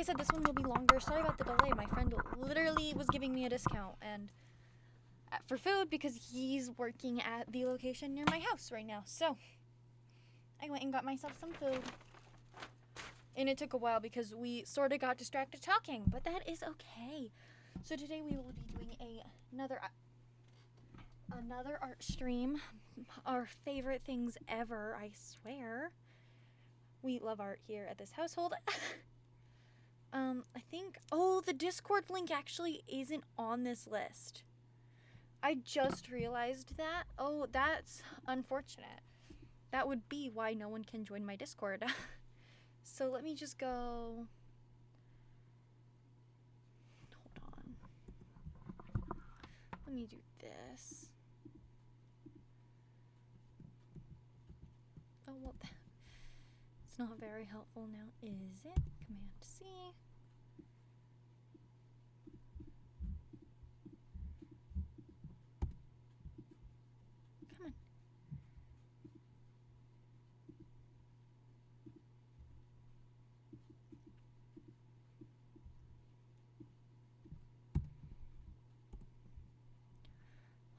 said, this one will be longer. Sorry about the delay. My friend literally was giving me a discount and for food because he's working at the location near my house right now. So I went and got myself some food. And it took a while because we sort of got distracted talking, but that is okay. So today we will be doing another art stream. Our favorite things ever, I swear. We love art here at this household. I think, the Discord link actually isn't on this list. I just realized that. Oh, that's unfortunate. That would be why no one can join my Discord. So let me just go. Hold on. Let me do this. Oh, well, it's not very helpful now, is it? Command C. Come on.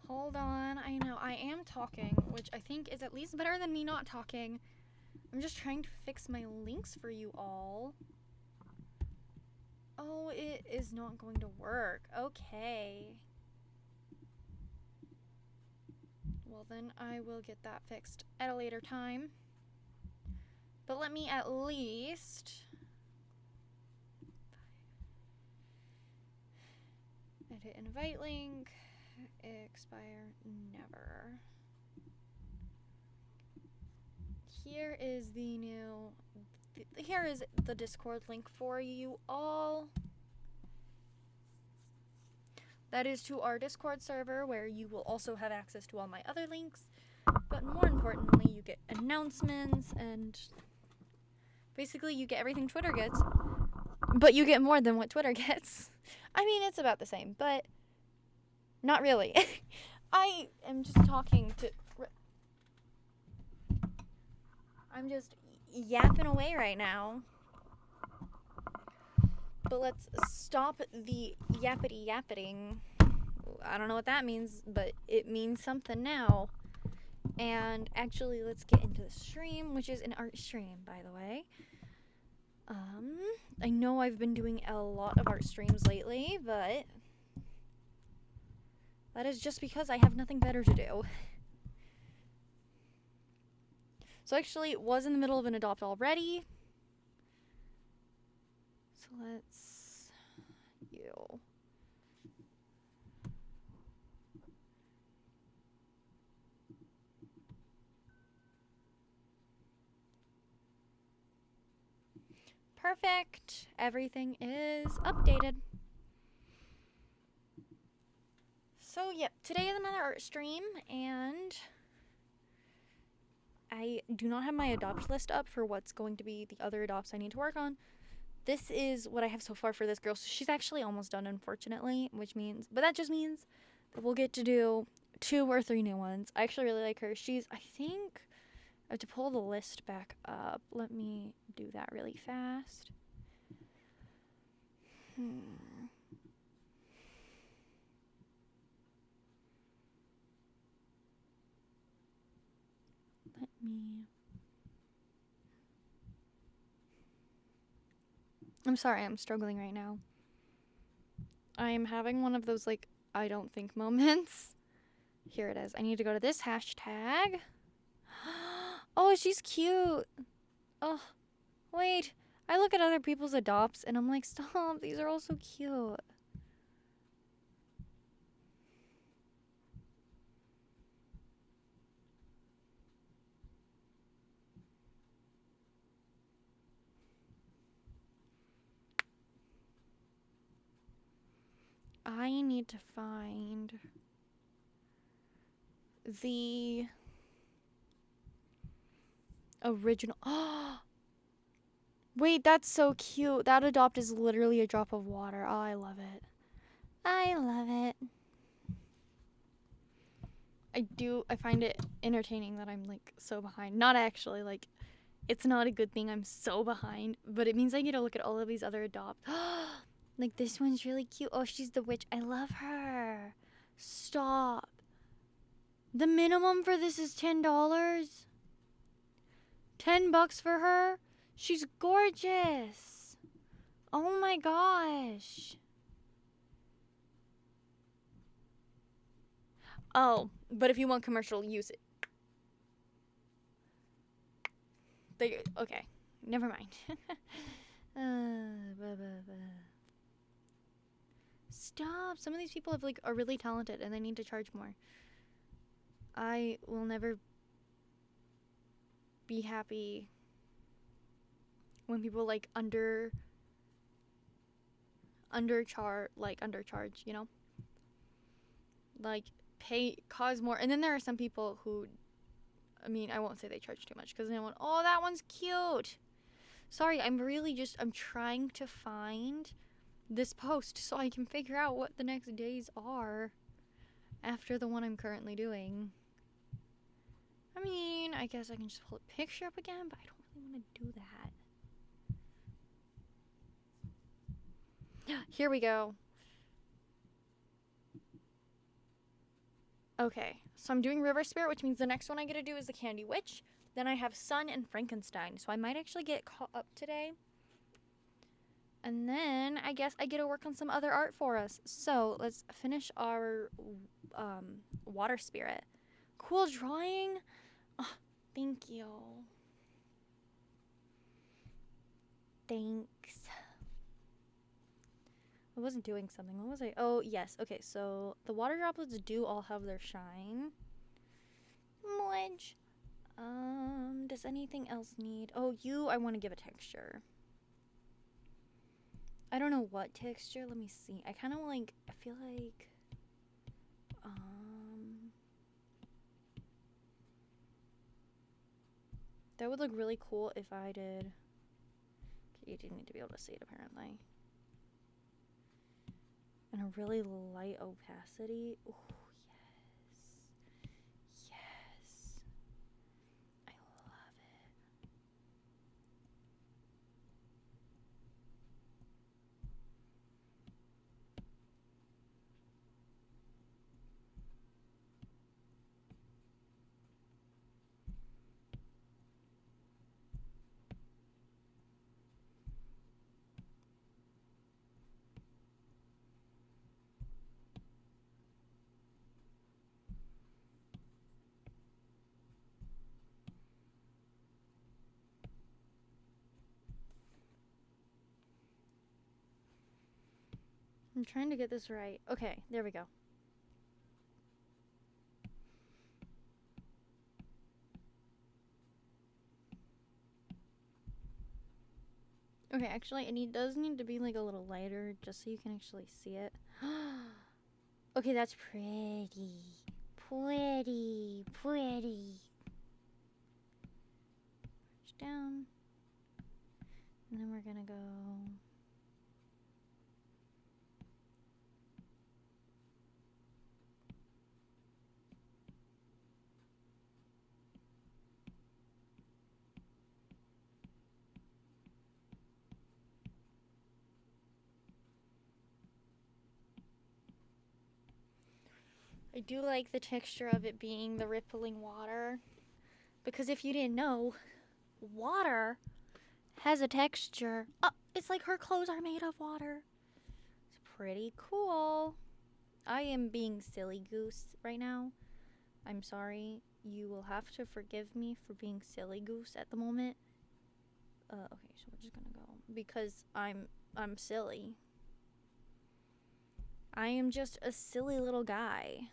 Hold on, I know, I am talking, which I think is at least better than me not talking. I'm just trying to fix my links for you all. Oh, it is not going to work. Okay. Well, then I will get that fixed at a later time. But let me at least... edit invite link. Expire never. Here is here is the Discord link for you all. That is to our Discord server where you will also have access to all my other links. But more importantly, you get announcements and basically you get everything Twitter gets. But you get more than what Twitter gets. I mean, it's about the same, but not really. I am just talking to... I'm just yapping away right now. But let's stop the yappity-yappeting. I don't know what that means, but it means something now. And actually, let's get into the stream, which is an art stream, by the way. I know I've been doing a lot of art streams lately, but that is just because I have nothing better to do. So actually, it was in the middle of an adopt already. So let's... you. Perfect. Everything is updated. So, yep, today is another art stream, and I do not have my adopt list up for what's going to be the other adopts I need to work on. This is what I have so far for this girl. So she's actually almost done, unfortunately, but that just means that we'll get to do 2 or 3 new ones. I actually really like her. I think, I have to pull the list back up. Let me do that really fast. I'm sorry, I'm struggling right now. I am having one of those, like, I don't think moments. Here it is. I need to go to this hashtag. Oh, she's cute. Oh, wait. I look at other people's adopts and I'm like, stop, these are all so cute. I need to find the original. Oh, wait, that's so cute. That adopt is literally a drop of water. Oh, I love it. I love it. I find it entertaining that I'm like so behind. Not actually, like, It's not a good thing. I'm so behind. But it means I get to look at all of these other adopt. Like, this one's really cute. Oh, she's the witch. I love her. Stop. The minimum for this is $10. $10 for her? She's gorgeous. Oh my gosh. Oh, but if you want commercial, use it. Okay, never mind. Stop. Some of these people are really talented and they need to charge more. I will never be happy when people undercharge, you know? Like cause more. And then there are some people who, I mean, I won't say they charge too much because they want, oh, that one's cute. Sorry, I'm trying to find this post so I can figure out what the next days are after the one I'm currently doing. I mean, I guess I can just pull a picture up again, but I don't really want to do that. Here we go. Okay, so I'm doing River Spirit, which means the next one I get to do is the Candy Witch. Then I have Sun and Frankenstein, so I might actually get caught up today. And then I guess I get to work on some other art for us. So let's finish our Water Spirit. Cool drawing. Oh, thank you. Thanks. I wasn't doing something. What was I? Oh, yes. Okay, so the water droplets do all have their shine. Wedge. Does anything else need? Oh, I want to give a texture. I don't know what texture. Let me see. I kind of I feel like, that would look really cool if I did. Okay, you do need to be able to see it apparently. And a really light opacity. Oh, yes. Yes. I love it. I'm trying to get this right. Okay, there we go. Okay, actually, it does need to be like a little lighter just so you can actually see it. Okay, that's pretty. Pretty. Pretty. Push down. And then we're gonna go. I do like the texture of it being the rippling water. Because if you didn't know, water has a texture. Oh, it's like her clothes are made of water. It's pretty cool. I am being silly goose right now. I'm sorry. You will have to forgive me for being silly goose at the moment. Okay, so we're just gonna go because I'm silly. I am just a silly little guy.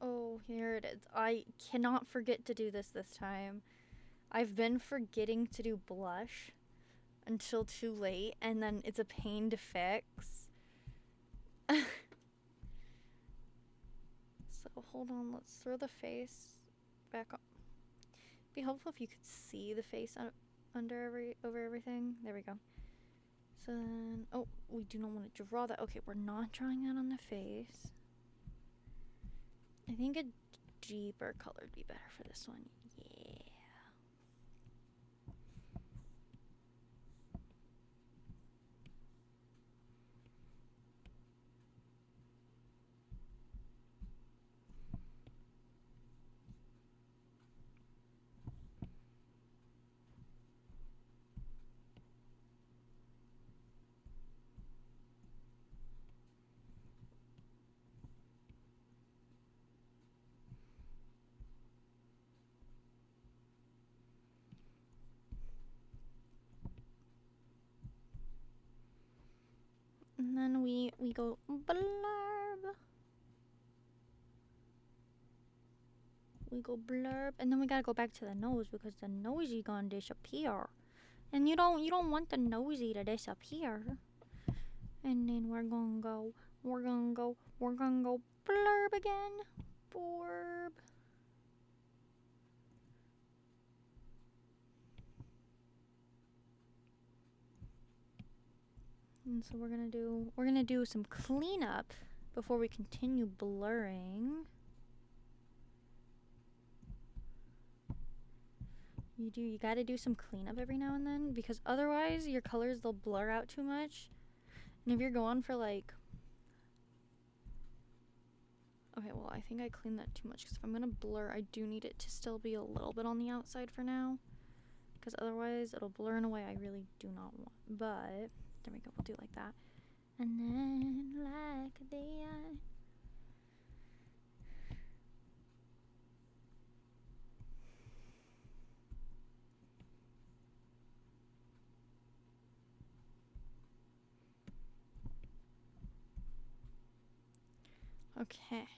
Oh, here it is. I cannot forget to do this time. I've been forgetting to do blush until too late, and then it's a pain to fix. So hold on, let's throw the face back on. It'd be helpful if you could see the face over everything. There we go. So then, oh, we do not want to draw that. Okay, we're not drawing that on the face. I think a deeper color would be better for this one. Yeah. And then we go blurb. We go blurb, and then we gotta go back to the nose because the nosy gonna disappear, and you don't want the nosy to disappear. And then we're gonna go blurb again, blurb. And so we're gonna do some cleanup before we continue blurring. You gotta do some cleanup every now and then because otherwise your colors, they'll blur out too much. And if you're going for like, okay, well I think I cleaned that too much because if I'm gonna blur, I do need it to still be a little bit on the outside for now because otherwise it'll blur in a way I really do not want. But there we go, we'll do it like that. And then like the okay.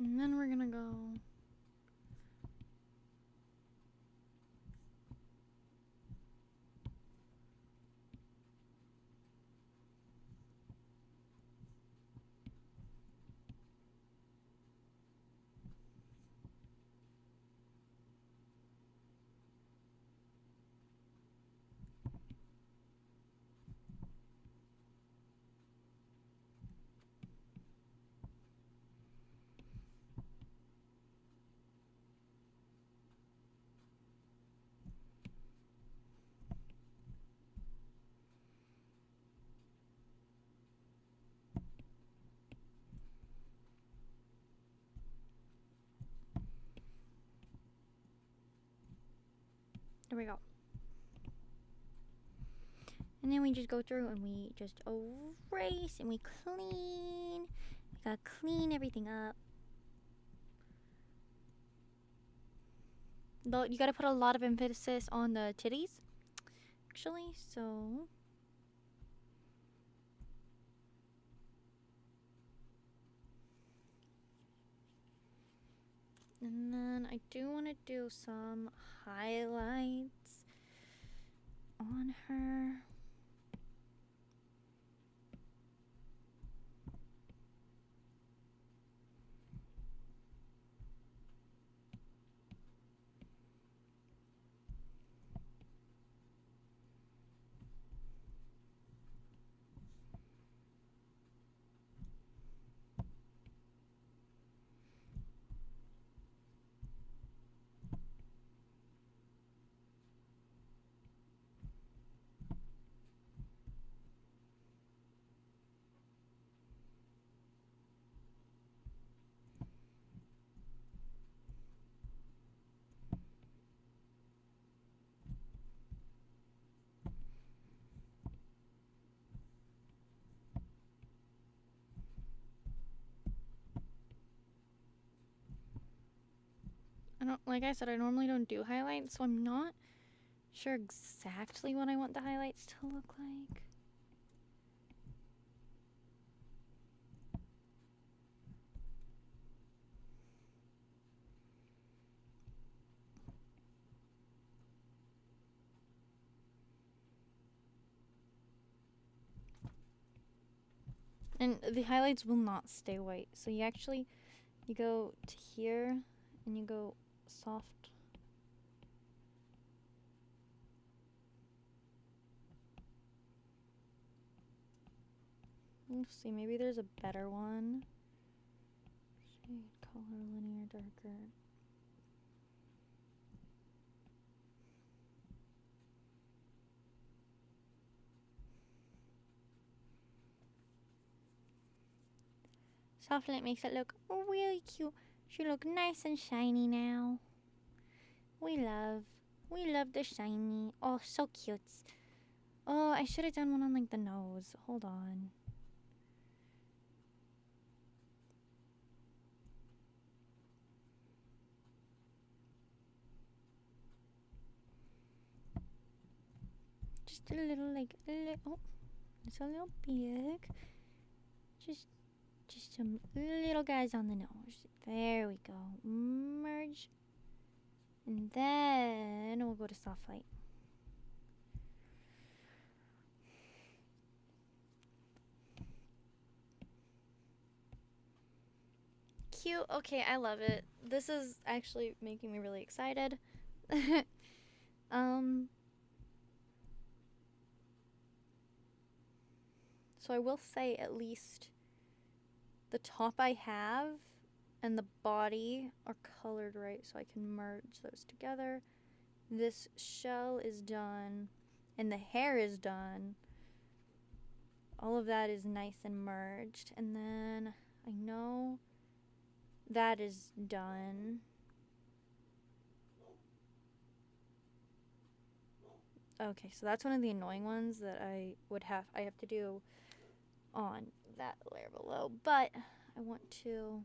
And then we're gonna go there we go. And then we just go through and we just erase and we clean. We gotta clean everything up. Though you gotta put a lot of emphasis on the titties, actually, so. And then I do want to do some highlights on her. Like I said, I normally don't do highlights, so I'm not sure exactly what I want the highlights to look like. And the highlights will not stay white. So you go to here and you go soft. Let's see, maybe there's a better one. Shade, color, linear, darker. Soft light makes it look really cute. Should look nice and shiny now. We love the shiny. Oh, so cute. Oh, I should have done one on like the nose. Hold on. Just a little oh, it's a little big. Just some little guys on the nose. There we go. Merge. And then we'll go to soft light. Cute. Okay, I love it. This is actually making me really excited. So I will say at least the top I have and the body are colored right, so I can merge those together. This shell is done and the hair is done. All of that is nice and merged. And then I know that is done. Okay, so that's one of the annoying ones that I have to do on that layer below. But I want to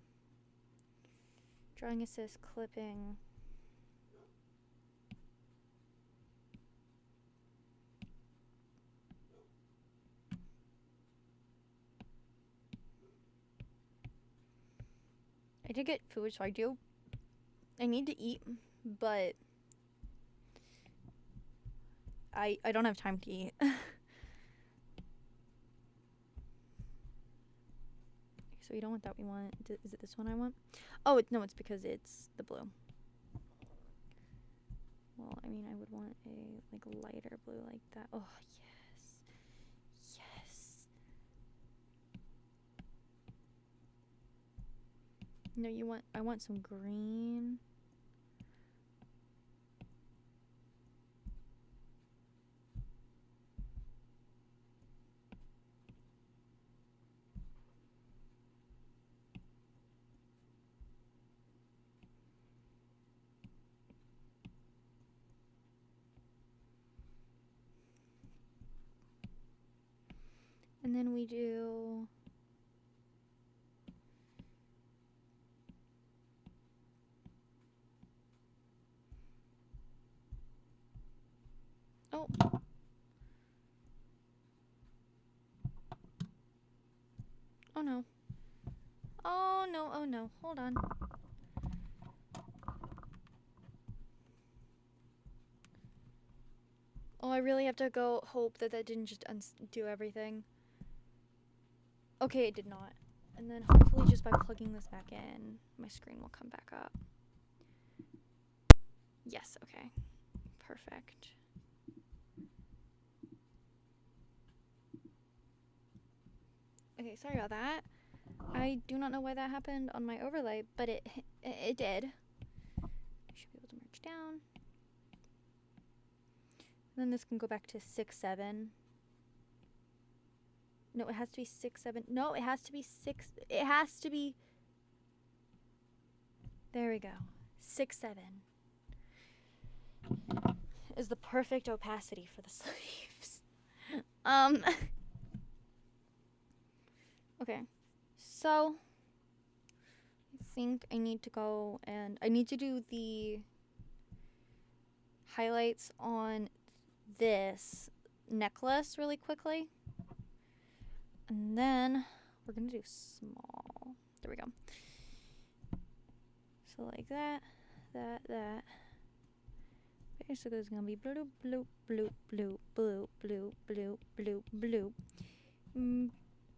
drawing assist, clipping. I did get food, so I need to eat, but I don't have time to eat. So we don't want that. We want, is it this one I want? Oh, no, it's because it's the blue. Well, I mean, I would want a like lighter blue like that. Oh, yes. Yes. No, I want some green. And then we do oh. Oh no. Oh no, oh no. Hold on. Oh, I really have to go hope that didn't just undo everything. Okay, it did not. And then hopefully just by plugging this back in, my screen will come back up. Yes, okay. Perfect. Okay, sorry about that. I do not know why that happened on my overlay, but it did. I should be able to merge down. Then this can go back to 6, 7. No, it has to be 6, 7. No, it has to be 6. It has to be. There we go. 6, 7 is the perfect opacity for the sleeves. Okay. So I think I need to go and I need to do the highlights on this necklace really quickly. And then we're going to do small. There we go. So like that. Basically it's going to be blue, blue, blue, blue, blue, blue, blue, blue, blue.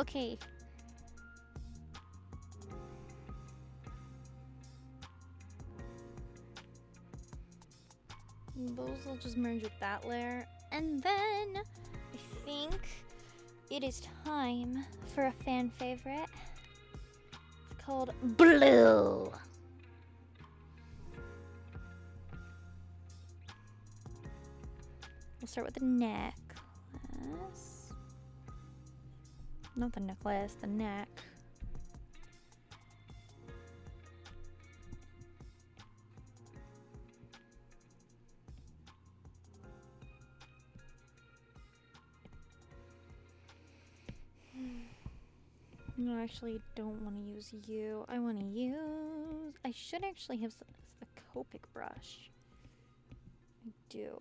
Okay. Those will just merge with that layer. And then I think it is time for a fan favorite. It's called Blue. We'll start with the necklace. Not the necklace, the neck. No, I actually don't want to use you. I want to use... I should actually have a Copic brush. I do.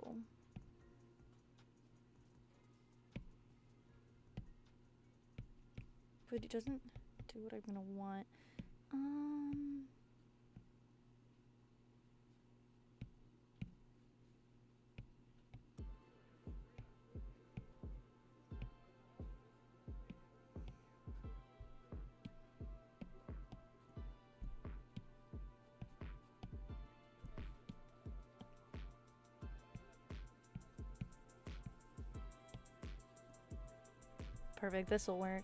But it doesn't do what I'm gonna want. Perfect, this'll work.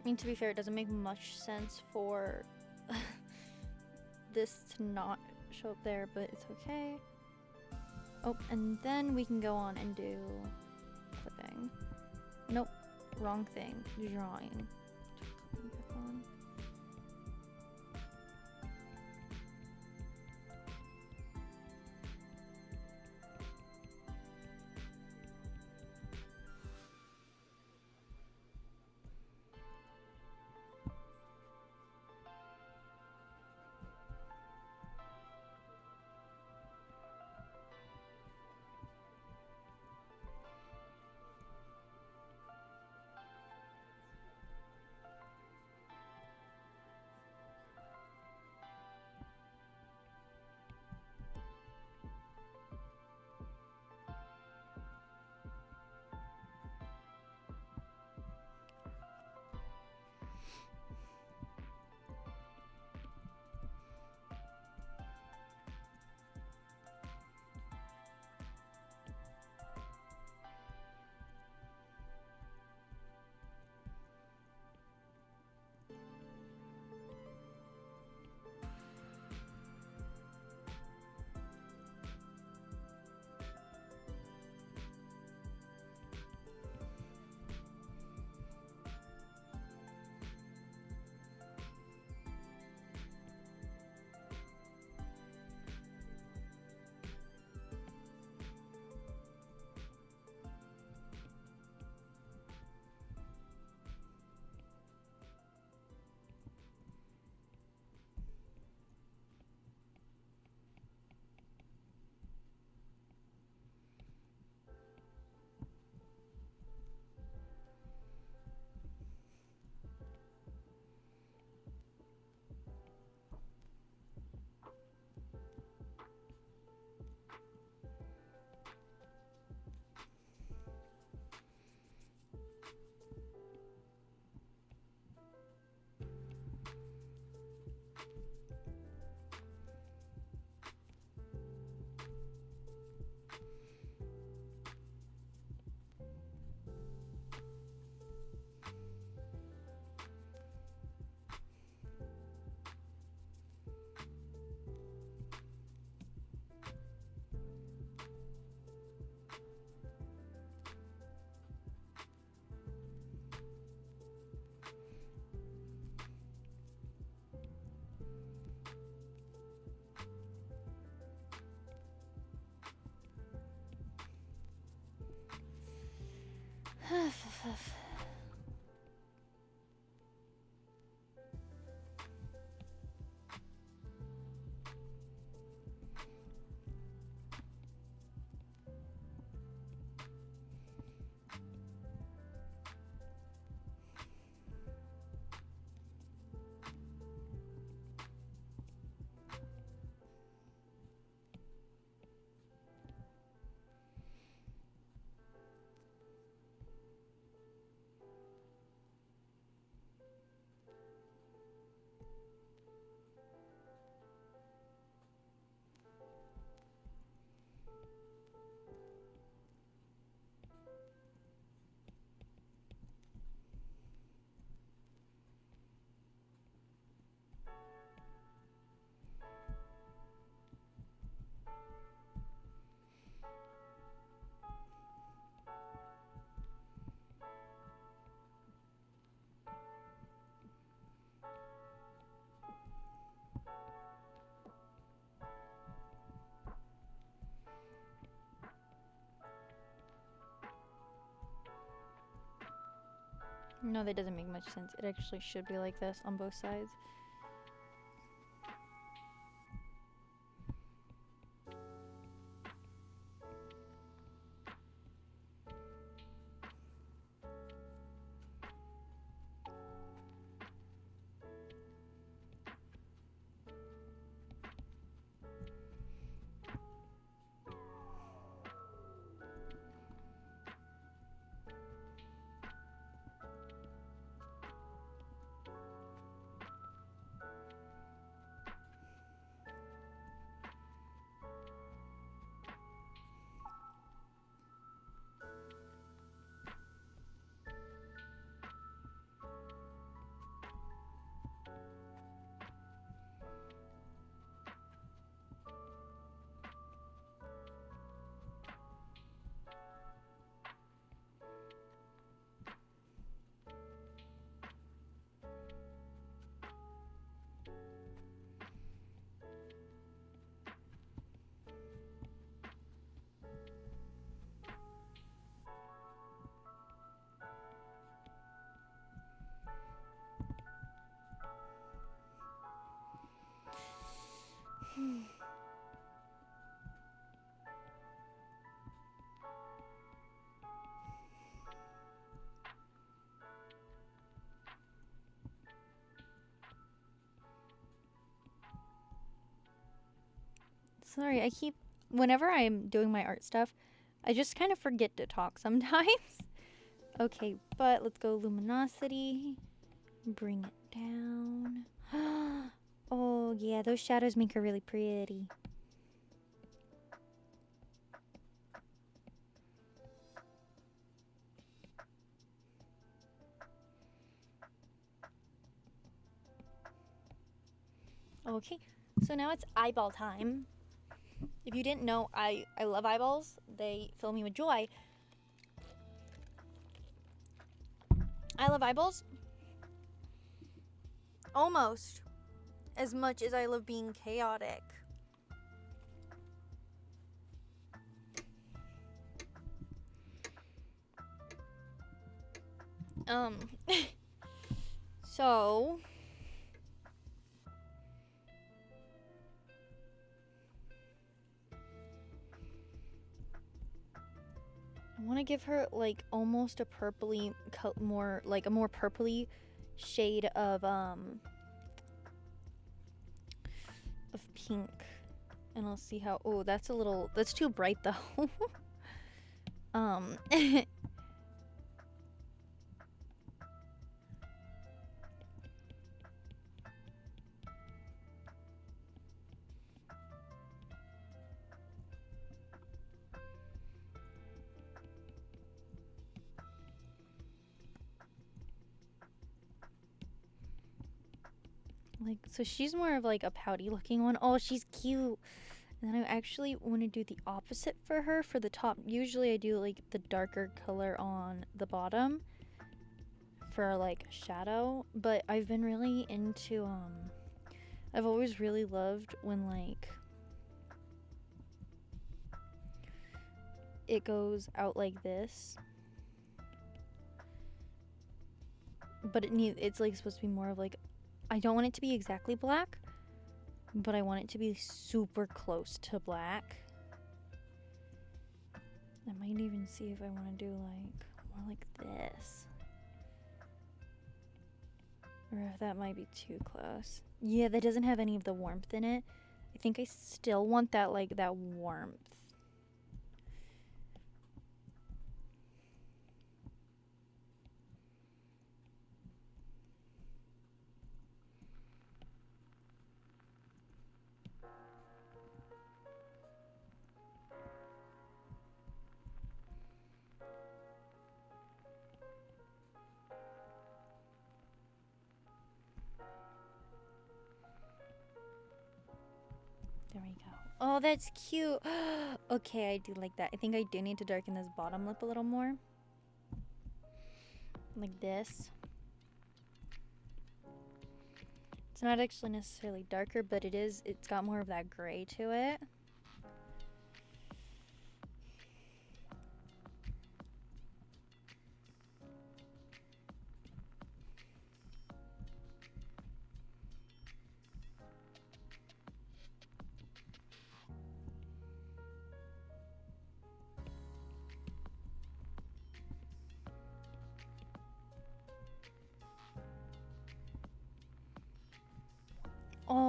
I mean, to be fair, it doesn't make much sense for this to not show up there, but it's okay. Oh, and then we can go on and do clipping. Nope, wrong thing. Drawing. No, that doesn't make much sense. It actually should be like this on both sides. Sorry, whenever I'm doing my art stuff, I just kind of forget to talk sometimes. Okay, but let's go luminosity. Bring it down. Oh, yeah, those shadows make her really pretty. Okay, so now it's eyeball time. If you didn't know, I love eyeballs. They fill me with joy. I love eyeballs almost as much as I love being chaotic. So I want to give her like almost a purpley, more like a more purpley shade of pink, and I'll see how. Oh, that's too bright though. Like, so she's more of like a pouty looking one. Oh, she's cute. And then I actually want to do the opposite for her for the top. Usually I do like the darker color on the bottom for like shadow, but I've been really into I've always really loved when like it goes out like this, but it's like supposed to be more of like, I don't want it to be exactly black, but I want it to be super close to black. I might even see if I want to do like more like this, or if that might be too close. Yeah, that doesn't have any of the warmth in it. I think I still want that like that warmth. There we go. Oh, that's cute. Okay, I do like that. I think I do need to darken this bottom lip a little more. Like this. It's not actually necessarily darker, but it's got more of that gray to it.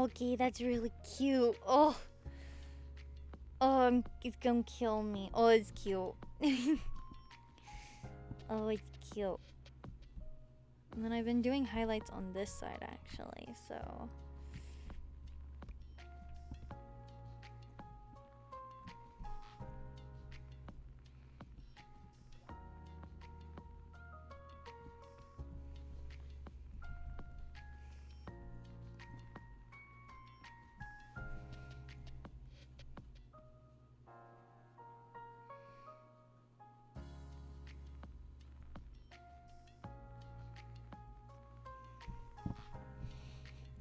Okay, that's really cute. Oh, it's gonna kill me. Oh, it's cute. Oh, it's cute. And then I've been doing highlights on this side actually, so.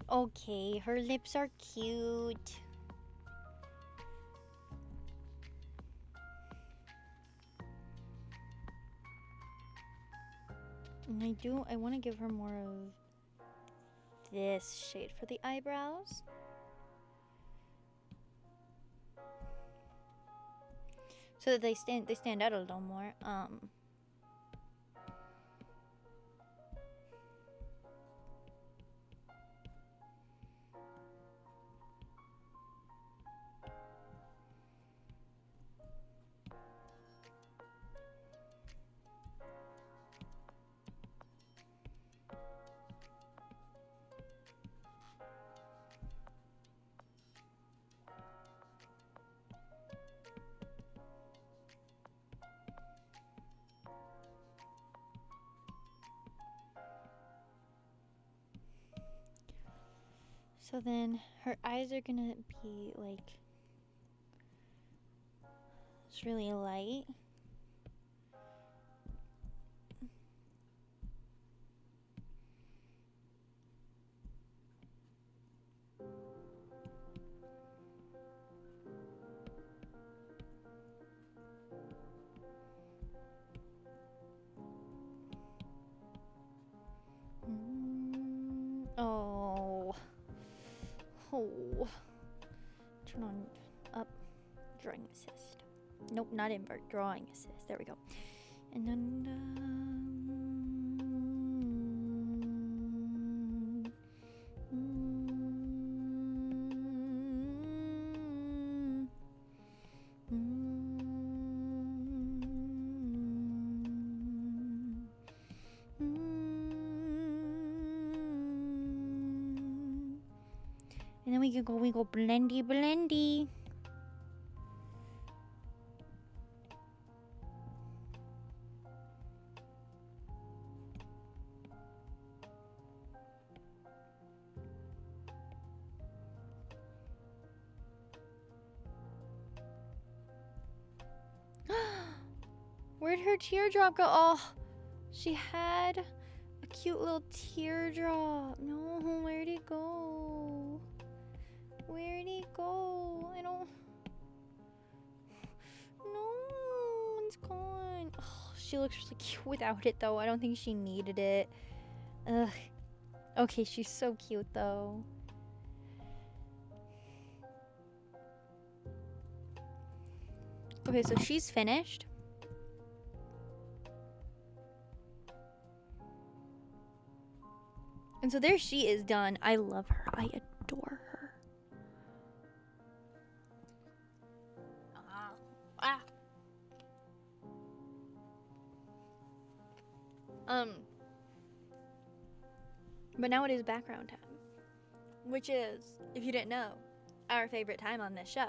Okay, her lips are cute. And I want to give her more of this shade for the eyebrows. So that they stand out a little more. So then her eyes are gonna be like, it's really light. Oh. Oh. Turn on up drawing assist. Nope, not invert, drawing assist. There we go. And then and then we go blendy blendy. Where'd her teardrop go? Oh, she had a cute little teardrop. No, where'd it go? Where'd it go? I don't... No, it's gone. Oh, she looks really cute without it, though. I don't think she needed it. Ugh. Okay, she's so cute, though. Okay, so she's finished. And so there she is done. I love her. I adore her. But now it is background time, which is, if you didn't know, our favorite time on this show.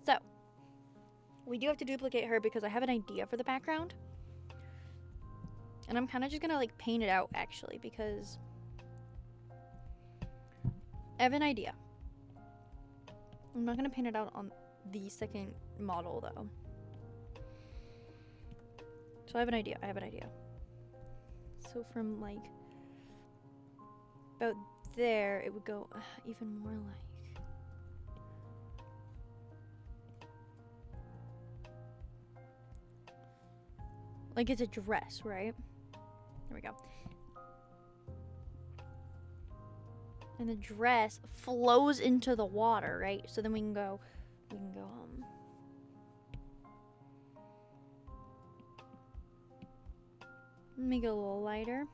So, we do have to duplicate her because I have an idea for the background. And I'm kind of just going to like paint it out actually because I have an idea. I'm not going to paint it out on the second model though. So I have an idea. So from like about there, it would go even more like it's a dress, right? There we go. And the dress flows into the water, right? So then we can go make it a little lighter.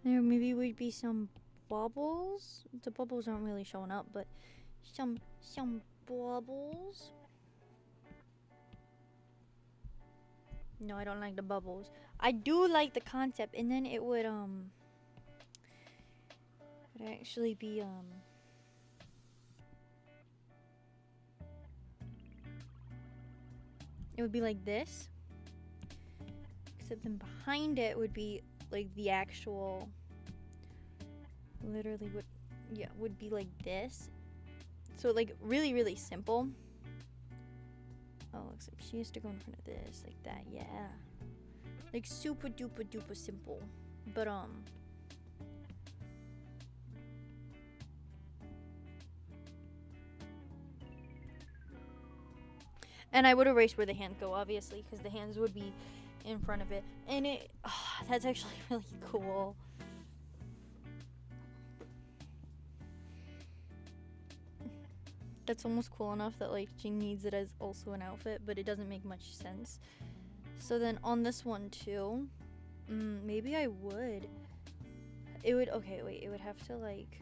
There maybe would be some bubbles. The bubbles aren't really showing up, but some bubbles. No, I don't like the bubbles. I do like the concept, and then it would actually be it would be like this, except then behind it would be like the actual, literally would be like this. So like really simple. Oh, except she has to go in front of this like that. Yeah, like super duper simple. But and I would erase where the hands go, obviously, because the hands would be in front of it. And that's actually really cool. That's almost cool enough that like she needs it as also an outfit, but it doesn't make much sense. So then on this one too, maybe I would. It would, okay, wait, it would have to like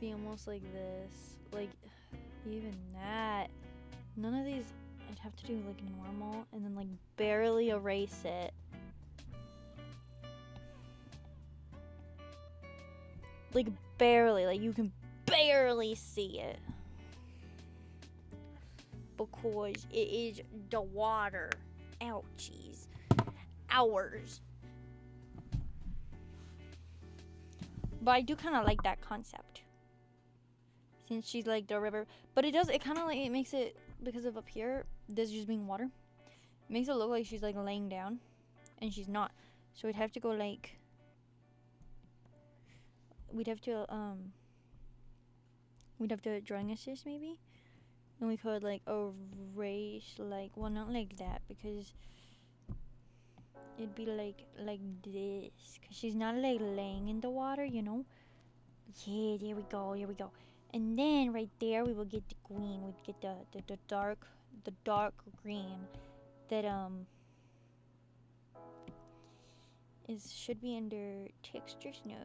be almost like this. Like, even that. None of these, I'd have to do like normal and then like barely erase it. Like barely, like you can barely see it. Because it is the water. Ouchies. Hours. But I do kind of like that concept. Since she's like the river. But it kind of like, it makes it, because of up here, this just being water, it makes it look like she's like laying down. And she's not. So we'd have to go like, we'd have to drawing assist maybe. And we could like erase like, well, not like that, because it'd be like this, because she's not like laying in the water, you know. Yeah, there we go. And then right there we will get the green. We'd get the dark green that should be under textures. No,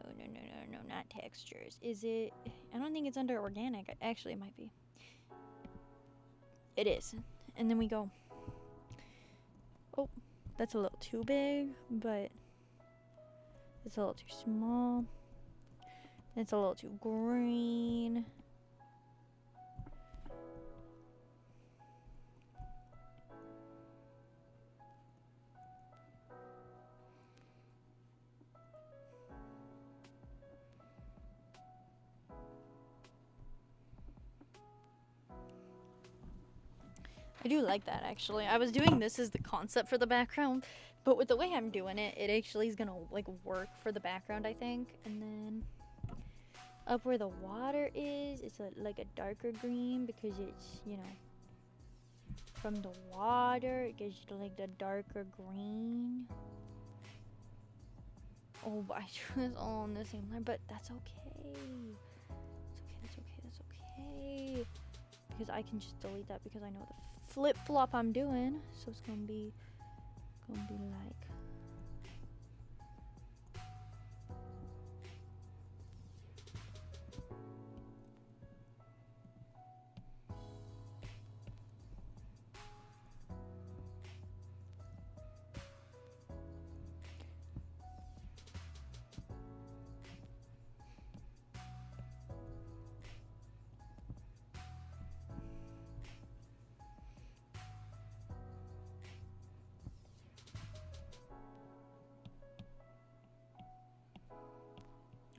not textures. Is it? I don't think it's under organic. Actually, it might be. It is. And then we go. Oh, that's a little too big, but it's a little too small. It's a little too green. I do like that, actually. I was doing this as the concept for the background, but with the way I'm doing it, it actually is gonna like work for the background, I think. And then up where the water is, it's like a darker green, because it's, you know, from the water, it gives you like the darker green. Oh, but I drew this all on the same line, but that's okay. That's okay. Because I can just delete that, because I know the flip-flop I'm doing. So it's gonna be like,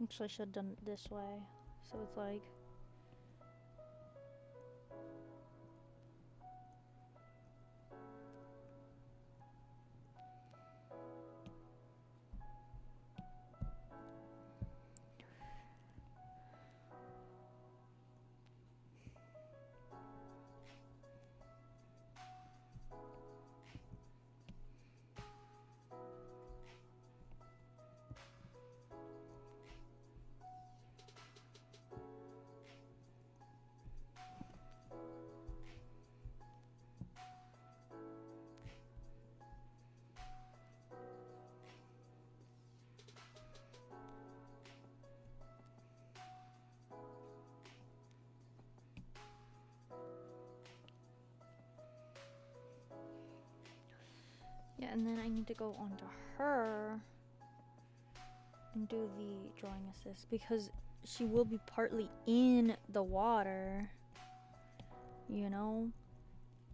actually I should have done it this way. So it's like, Yeah, and then I need to go onto her and do the drawing assist because she will be partly in the water, you know,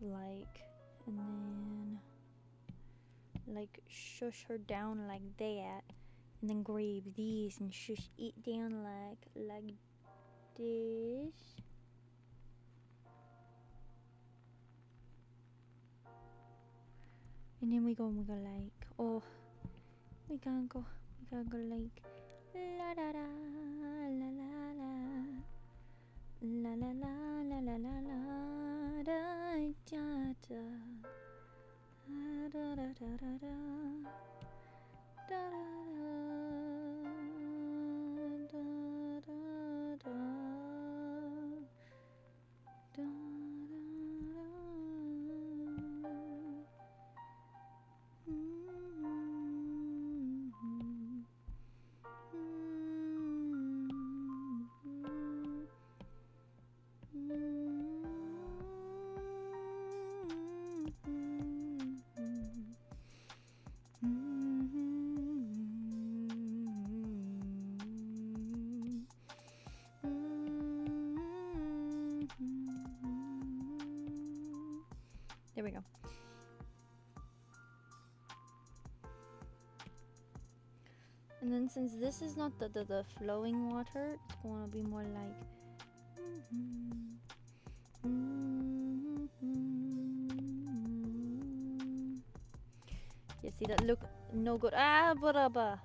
like, and then like shush her down like that, and then grab these and shush it down like this. And then we go like, oh, we gotta go like la da da la la la la la la la la la la da da da da da da da da da da There we go. And then since this is not the flowing water, it's going to be more like you see that look no good. Ah, baraba.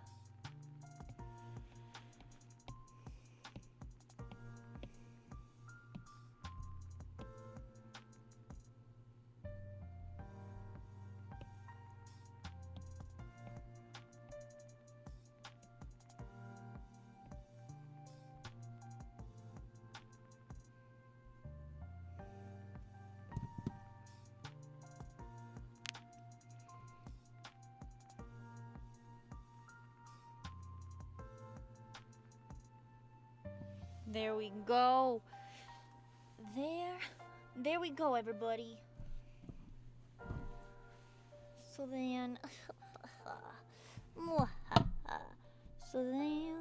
There we go. There we go, everybody. So then, so then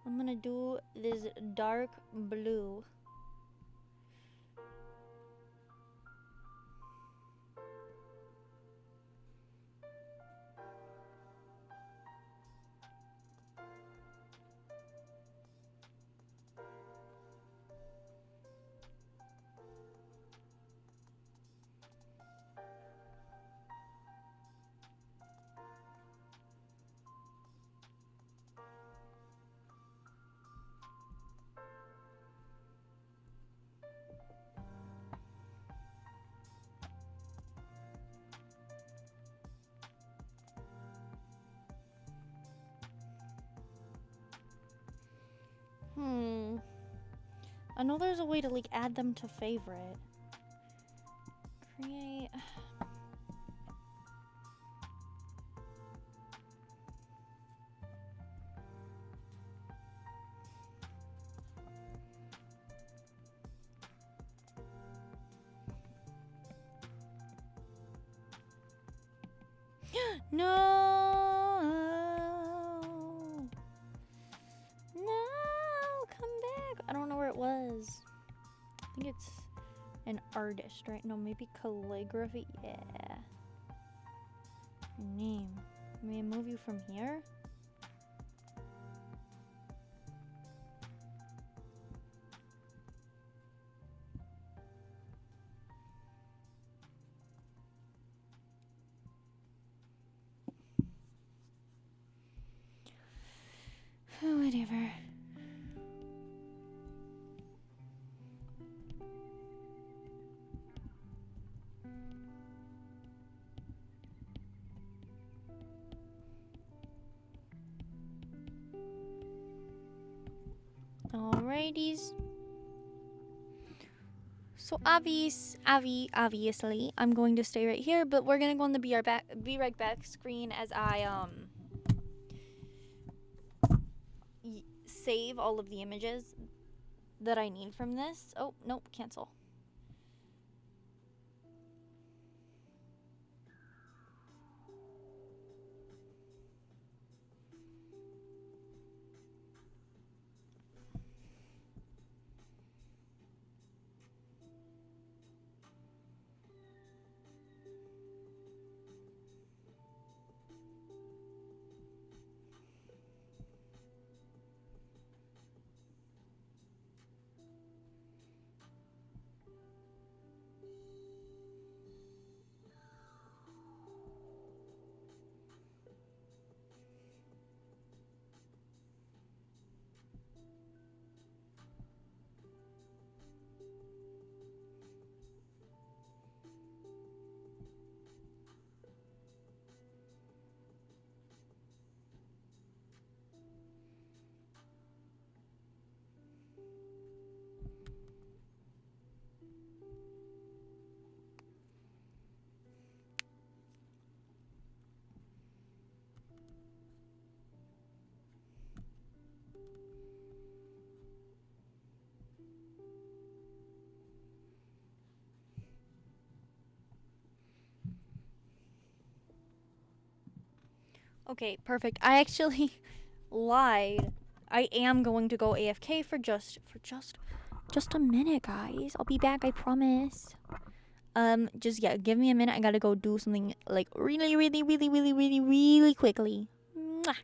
I'm gonna do this dark blue. I know there's a way to like add them to favorite. Create. No. No, come back. I don't know where it was. I think it's an artist, right? No, maybe calligraphy. Yeah. Name. May I move you from here? Whatever. Alrighties. So obviously, I'm going to stay right here, but we're gonna go on the be right back screen as I save all of the images that I need from this. Oh, nope, cancel. Okay, perfect. I actually lied. I am going to go AFK for just a minute, guys. I'll be back, I promise. Just yeah, give me a minute. I gotta go do something like really, really, really, really, really, really quickly. Mwah.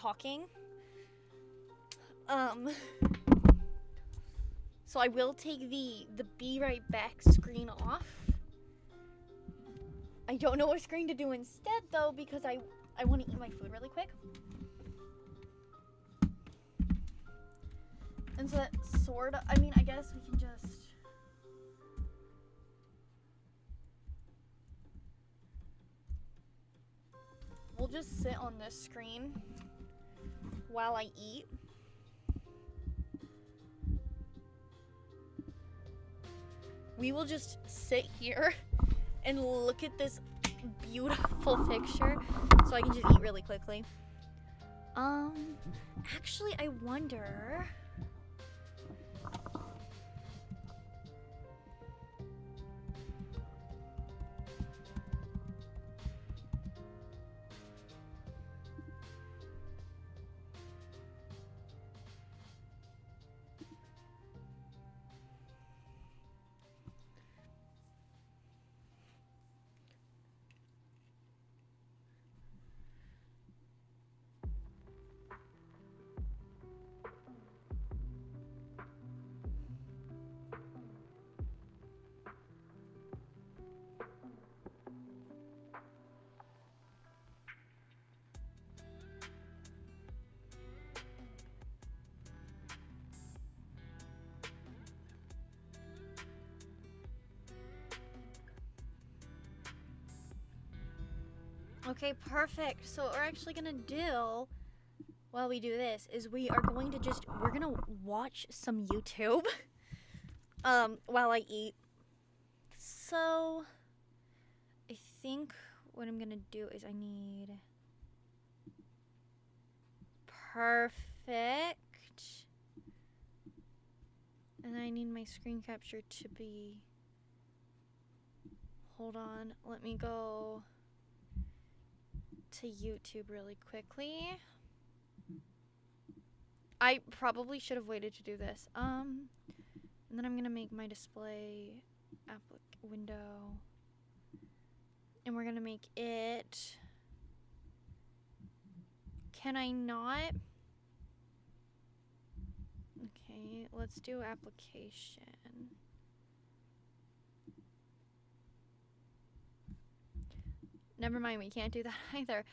talking. So I will take the be right back screen off. I don't know what screen to do instead though, because I want to eat my food really quick. And so that sort of, I mean, I guess we can just... We'll just sit on this screen while I eat. We will just sit here and look at this beautiful picture so I can just eat really quickly. Actually, I wonder... Okay, perfect. So what we're actually gonna do while we do this is we're gonna watch some YouTube while I eat. So I think what I'm gonna do is I need perfect, and I need my screen capture to be, hold on, let me go to YouTube really quickly. I probably should have waited to do this. And then I'm gonna make my display window, and we're gonna make it. Can I not? Okay, let's do application. Never mind, we can't do that either.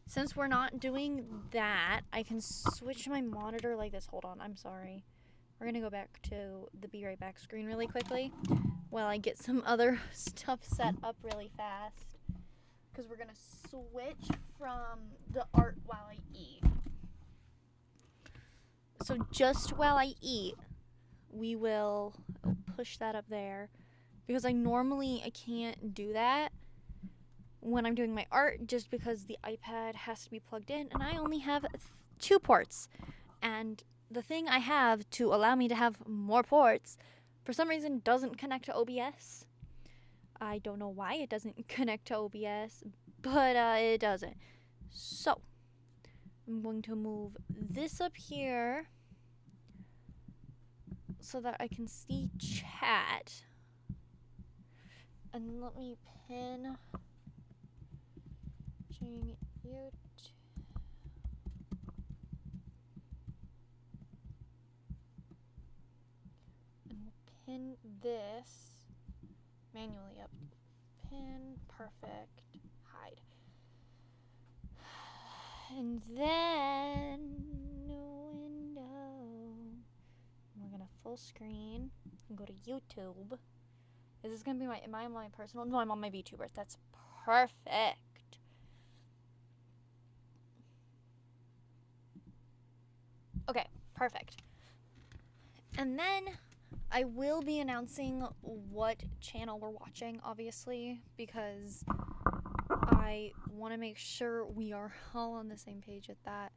Since we're not doing that, I can switch my monitor like this. Hold on, I'm sorry. We're gonna go back to the be right back screen really quickly while I get some other stuff set up really fast. Because we're gonna switch from the art while I eat. So just while I eat, we will push that up there, because I can't do that when I'm doing my art, just because the iPad has to be plugged in and I only have 2 ports, and the thing I have to allow me to have more ports for some reason doesn't connect to OBS. I don't know why it doesn't connect to OBS, but it doesn't. So I'm going to move this up here so that I can see chat. And let me pin YouTube. And we'll pin this manually up. Pin, perfect, hide. And then window. We're gonna full screen and go to YouTube. Is this gonna be am I on my personal? No, I'm on my VTuber. That's perfect. Okay, perfect. And then I will be announcing what channel we're watching, obviously, because I want to make sure we are all on the same page at that.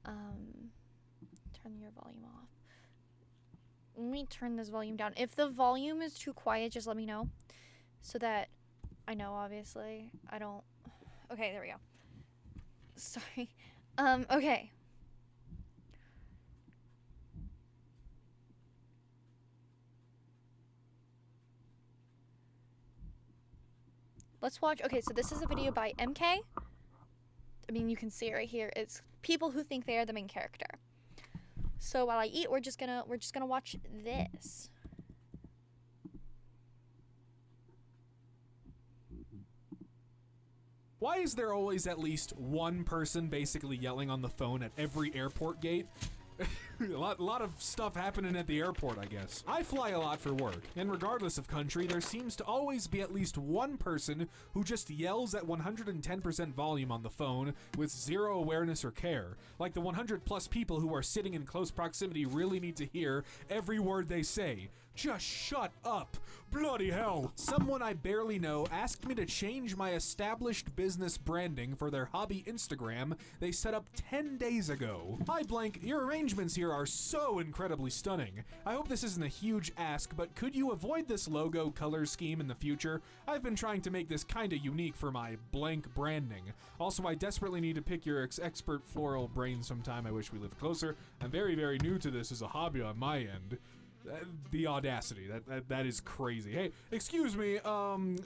Turn your volume off. Let me turn this volume down. If the volume is too quiet, just let me know so that I know, obviously. I don't... Okay, there we go. Sorry. Okay. Let's watch. Okay, so this is a video by MK. I mean, you can see it right here. It's people who think they are the main character. So while I eat, we're just gonna watch this. Why is there always at least one person basically yelling on the phone at every airport gate? a lot of stuff happening at the airport, I guess. I fly a lot for work, and regardless of country, there seems to always be at least one person who just yells at 110% volume on the phone with zero awareness or care. Like the 100 plus people who are sitting in close proximity really need to hear every word they say. Just shut up. Bloody hell. Someone I barely know asked me to change my established business branding for their hobby Instagram they set up 10 days ago. Hi blank, your arrangements here are so incredibly stunning. I hope this isn't a huge ask, but could you avoid this logo color scheme in the future? I've been trying to make this kinda unique for my blank branding. Also, I desperately need to pick your expert floral brain sometime. I wish we lived closer. I'm very, very new to this as a hobby on my end. The audacity, that is crazy. Hey, excuse me,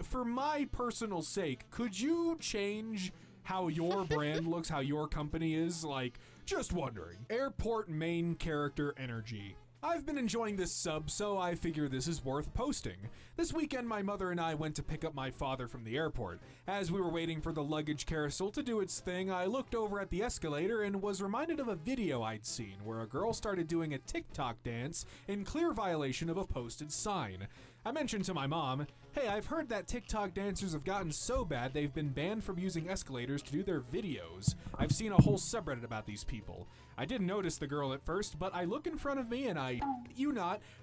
for my personal sake, could you change how your brand looks, how your company is? Like, just wondering. Airport main character energy. I've been enjoying this sub, so I figure this is worth posting. This weekend, my mother and I went to pick up my father from the airport. As we were waiting for the luggage carousel to do its thing, I looked over at the escalator and was reminded of a video I'd seen where a girl started doing a TikTok dance in clear violation of a posted sign. I mentioned to my mom, hey, I've heard that TikTok dancers have gotten so bad they've been banned from using escalators to do their videos. I've seen a whole subreddit about these people. I didn't notice the girl at first, but I look in front of me and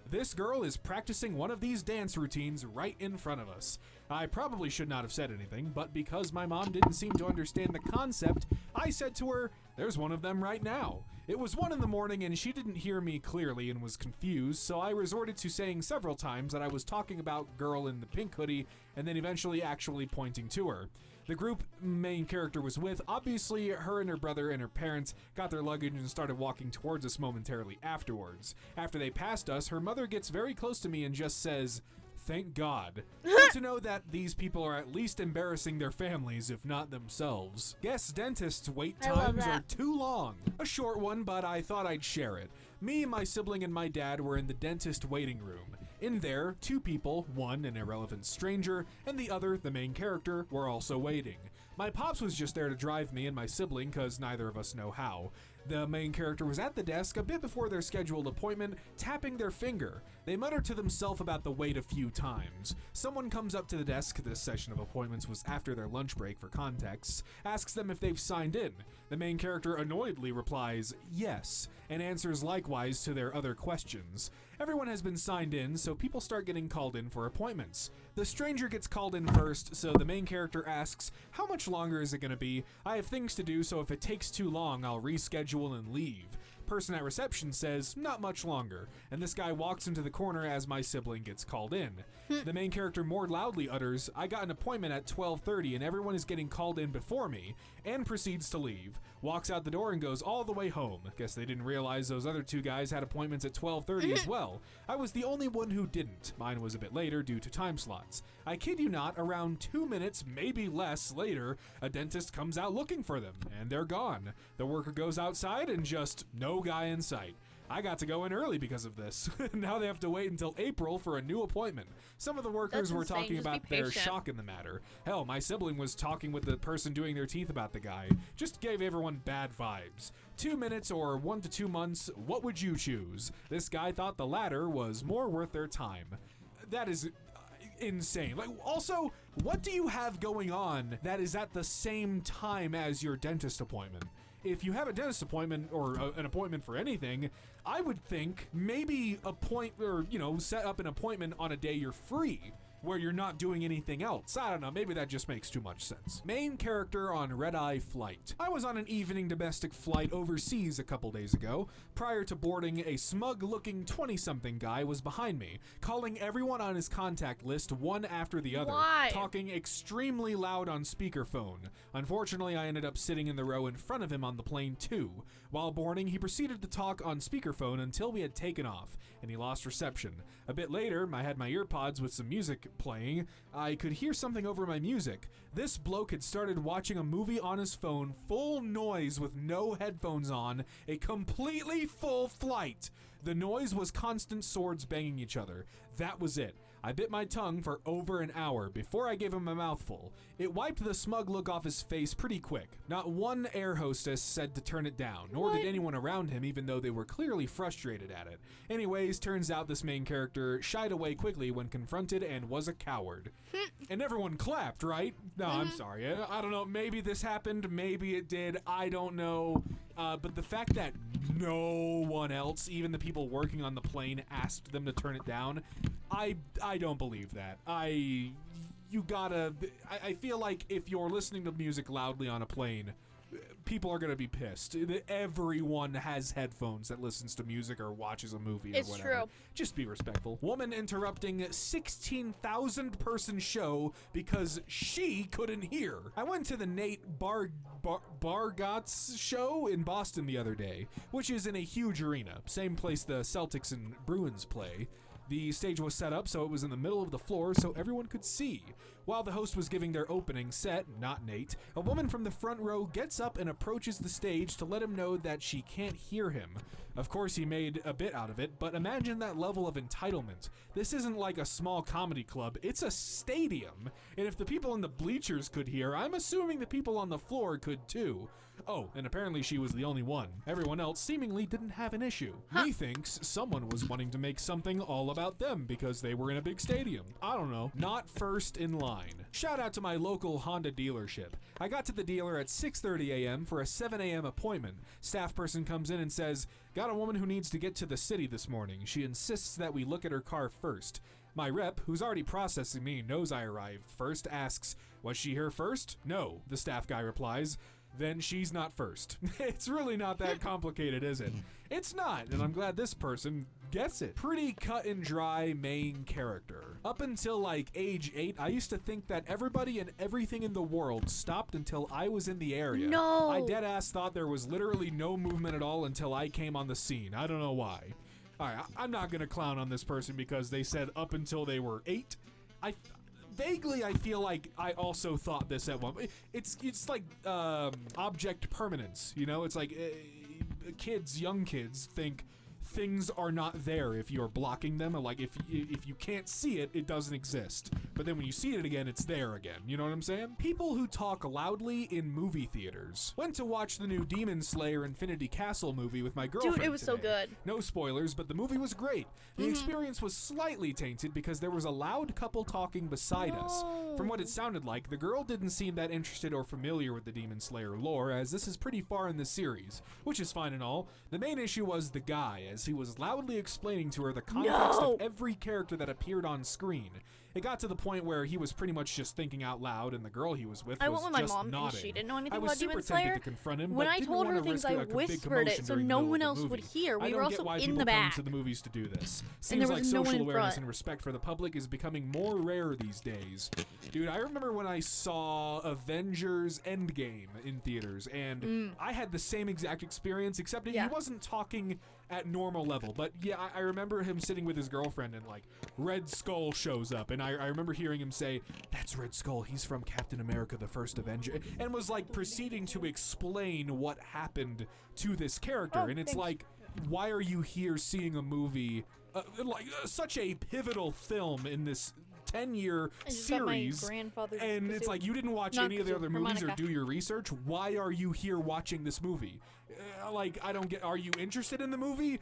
this girl is practicing one of these dance routines right in front of us. I probably should not have said anything, but because my mom didn't seem to understand the concept, I said to her, there's one of them right now. It was 1 a.m. and she didn't hear me clearly and was confused, so I resorted to saying several times that I was talking about girl in the pink hoodie and then eventually actually pointing to her. The group main character was with, obviously her and her brother and her parents got their luggage and started walking towards us momentarily afterwards. After they passed us, her mother gets very close to me and just says, thank God. Good to know that these people are at least embarrassing their families, if not themselves. Guess dentists' wait times are too long. A short one, but I thought I'd share it. Me, my sibling, and my dad were in the dentist waiting room. In there, 2 people, one an irrelevant stranger, and the other, the main character, were also waiting. My pops was just there to drive me and my sibling, cause neither of us know how. The main character was at the desk a bit before their scheduled appointment, tapping their finger. They muttered to themselves about the wait a few times. Someone comes up to the desk, this session of appointments was after their lunch break for context, asks them if they've signed in. The main character annoyedly replies, yes, and answers likewise to their other questions. Everyone has been signed in, so people start getting called in for appointments. The stranger gets called in first, so the main character asks, how much longer is it gonna be? I have things to do, so if it takes too long, I'll reschedule and leave. Person at reception says, not much longer, and this guy walks into the corner as my sibling gets called in. The main character more loudly utters, I got an appointment at 12:30 and everyone is getting called in before me, and proceeds to leave. Walks out the door and goes all the way home. Guess they didn't realize those other 2 guys had appointments at 12:30 as well. I was the only one who didn't. Mine was a bit later due to time slots. I kid you not, around 2 minutes, maybe less later, a dentist comes out looking for them, and they're gone. The worker goes outside and just no guy in sight. I got to go in early because of this. Now they have to wait until April for a new appointment. Some of the workers were talking about their shock in the matter. Hell, my sibling was talking with the person doing their teeth about the guy. Just gave everyone bad vibes. 2 minutes or 1 to 2 months, what would you choose? This guy thought the latter was more worth their time. That is insane. Like, also, what do you have going on that is at the same time as your dentist appointment? If you have a dentist appointment or an appointment for anything, I would think maybe set up an appointment on a day you're free, where you're not doing anything else. I don't know, maybe that just makes too much sense. Main character on red-eye flight. I was on an evening domestic flight overseas a couple days ago. Prior to boarding, a smug-looking 20-something guy was behind me, calling everyone on his contact list one after the other, talking extremely loud on speakerphone. Unfortunately, I ended up sitting in the row in front of him on the plane too. While boarding, he proceeded to talk on speakerphone until we had taken off, and he lost reception. A bit later, I had my earpods with some music playing, I could hear something over my music. This bloke had started watching a movie on his phone, full noise with no headphones on, a completely full flight. The noise was constant swords banging each other. That was it. I bit my tongue for over an hour before I gave him a mouthful. It wiped the smug look off his face pretty quick. Not one air hostess said to turn it down, nor did anyone around him, even though they were clearly frustrated at it. Anyways, turns out this main character shied away quickly when confronted and was a coward. And everyone clapped, right? No, I'm sorry. I don't know. Maybe this happened. Maybe it did. I don't know. But the fact that no one else, even the people working on the plane, asked them to turn it down, I don't believe that. I feel like if you're listening to music loudly on a plane, people are gonna be pissed. Everyone has headphones that listens to music or watches a movie or whatever. True. Just be respectful. Woman interrupting 16,000 person show because she couldn't hear. I went to the Nate Bargatze show in Boston the other day, which is in a huge arena, same place the Celtics and Bruins play. The stage was set up so it was in the middle of the floor so everyone could see. While the host was giving their opening set, not Nate, a woman from the front row gets up and approaches the stage to let him know that she can't hear him. Of course, he made a bit out of it, but imagine that level of entitlement. This isn't like a small comedy club, it's a stadium. And if the people in the bleachers could hear, I'm assuming the people on the floor could too. Oh, and apparently she was the only one. Everyone else seemingly didn't have an issue. Methinks someone was wanting to make something all about them because they were in a big stadium. I don't know. Not first in line. Shout out to my local Honda dealership. I got to the dealer at 6:30 a.m. for a 7 a.m. appointment. Staff person comes in and says, "Got a woman who needs to get to the city this morning. She insists that we look at her car first." My rep, who's already processing me, knows I arrived first, asks, "Was she here first?" "No," the staff guy replies. "Then she's not first." It's really not that complicated, is it? It's not, and I'm glad this person gets it. Pretty cut and dry main character. Up until like age 8, I used to think that everybody and everything in the world stopped until I was in the area. No. I deadass thought there was literally no movement at all until I came on the scene. I don't know why. Alright, I'm not gonna clown on this person because they said up until they were 8. Vaguely, I feel like I also thought this at one. It's like object permanence, you know. It's like young kids think things are not there if you're blocking them, or like if you can't see it, it doesn't exist. But then when you see it again, it's there again. You know what I'm saying? People who talk loudly in movie theaters. Went to watch the new Demon Slayer Infinity Castle movie with my girlfriend. Dude, it was today. so good. No spoilers, but the movie was great. The experience was slightly tainted because there was a loud couple talking beside us. From what it sounded like, the girl didn't seem that interested or familiar with the Demon Slayer lore, as this is pretty far in the series, which is fine and all. The main issue was the guy, as he was loudly explaining to her the context of every character that appeared on screen. It got to the point where he was pretty much just thinking out loud, and the girl he was with was I went with my just mom, nodding. and she didn't know anything I was about super Demon tempted Slayer. to confront him, When but I didn't told want her to things, risk I a big whispered it commotion so during no the one middle else of the would movie. hear. We I were don't also get why in people the come back. to the movies to do this. And Seems there like was no one social in awareness front. and respect for the public is becoming more rare these days. Dude, I remember when I saw Avengers Endgame in theaters, and I had the same exact experience, except that he wasn't talking at normal level. But yeah, I remember him sitting with his girlfriend, and like Red Skull shows up, and I remember hearing him say, "That's Red Skull, he's from Captain America the First Avenger," and was like proceeding to explain what happened to this character. And it's like, why are you here seeing a movie such a pivotal film in this 10-year series, and it's like you didn't watch any of the other movies or do your research? Why are you here watching this movie? Like, I don't get. Are you interested in the movie?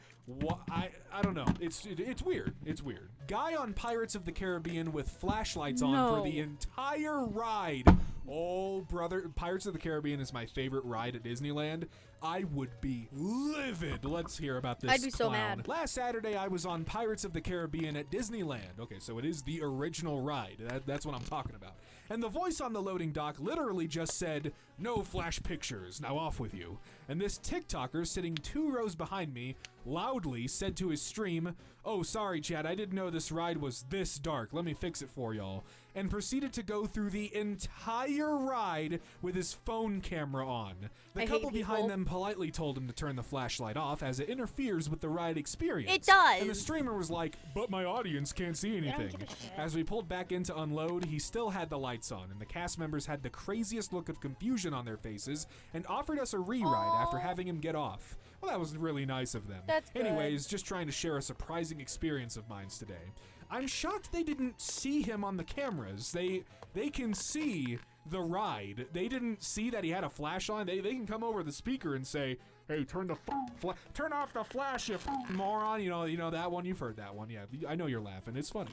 I don't know. It's weird. It's weird. Guy on Pirates of the Caribbean with flashlights on for the entire ride. Oh, brother, Pirates of the Caribbean is my favorite ride at Disneyland. I would be livid. Let's hear about this. I'd be so mad. Last Saturday, I was on Pirates of the Caribbean at Disneyland. Okay, so it is the original ride. That's what I'm talking about. And the voice on the loading dock literally just said, "No flash pictures, now off with you." And this TikToker sitting 2 rows behind me loudly said to his stream, "Oh, sorry, Chad, I didn't know this ride was this dark. Let me fix it for y'all." and proceeded to go through the entire ride with his phone camera on. The I couple hate behind people. them politely told him to turn the flashlight off as it interferes with the ride experience. It does. And the streamer was like, but my audience can't see They don't anything. give a shit. As we pulled back in to unload, he still had the lights on, and the cast members had the craziest look of confusion on their faces and offered us a re-ride after having him get off. Well, that was really nice of them. That's good. Anyways, just trying to share a surprising experience of mine today. I'm shocked they didn't see him on the cameras. They can see the ride. They didn't see that he had a flash on. They can come over the speaker and say, "Hey, turn off the flash, you moron." You know that one. You've heard that one. Yeah, I know you're laughing. It's funny.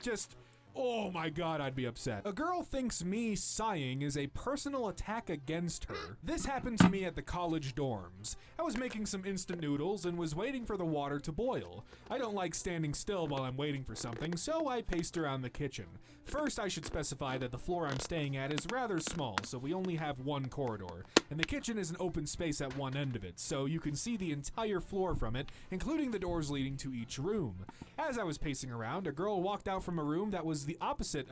Just. Oh my god, I'd be upset. A girl thinks me sighing is a personal attack against her. This happened to me at the college dorms. I was making some instant noodles and was waiting for the water to boil. I don't like standing still while I'm waiting for something, so I paced around the kitchen. First, I should specify that the floor I'm staying at is rather small, so we only have one corridor, and the kitchen is an open space at one end of it, so you can see the entire floor from it, including the doors leading to each room. As I was pacing around, a girl walked out from a room that was at the opposite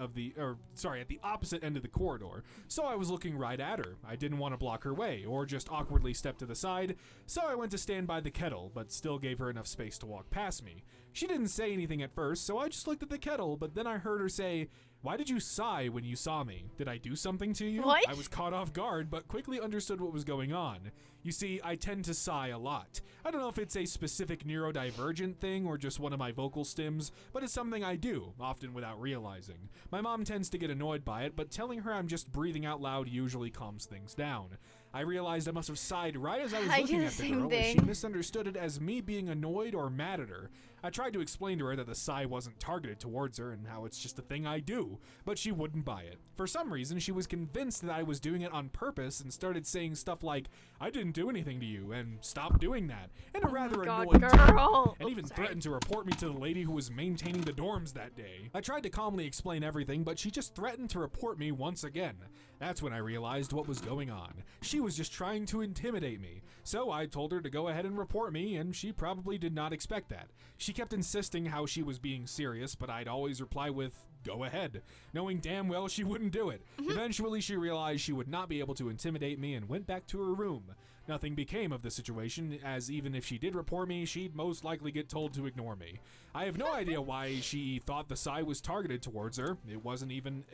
end of the corridor, so I was looking right at her. I didn't want to block her way, or just awkwardly step to the side, so I went to stand by the kettle, but still gave her enough space to walk past me. She didn't say anything at first, so I just looked at the kettle, but then I heard her say, "Why did you sigh when you saw me? Did I do something to you?" What? I was caught off guard, but quickly understood what was going on. You see, I tend to sigh a lot. I don't know if it's a specific neurodivergent thing or just one of my vocal stims, but it's something I do, often without realizing. My mom tends to get annoyed by it, but telling her I'm just breathing out loud usually calms things down. I realized I must have sighed right as I was I looking do the at the same girl, as she thing. misunderstood it as me being annoyed or mad at her. I tried to explain to her that the sigh wasn't targeted towards her and how it's just a thing I do, but she wouldn't buy it. For some reason, she was convinced that I was doing it on purpose and started saying stuff like, "I didn't do anything to you," and "Stop doing that," in a rather God, annoyed tone, girl. and even Oops, sorry. threatened to report me to the lady who was maintaining the dorms that day. I tried to calmly explain everything, but she just threatened to report me once again. That's when I realized what was going on. She was just trying to intimidate me. So I told her to go ahead and report me, and she probably did not expect that. She kept insisting how she was being serious, but I'd always reply with, "Go ahead," knowing damn well she wouldn't do it. Eventually, she realized she would not be able to intimidate me and went back to her room. Nothing became of the situation, as even if she did report me, she'd most likely get told to ignore me. I have no idea why she thought the sigh was targeted towards her. It wasn't even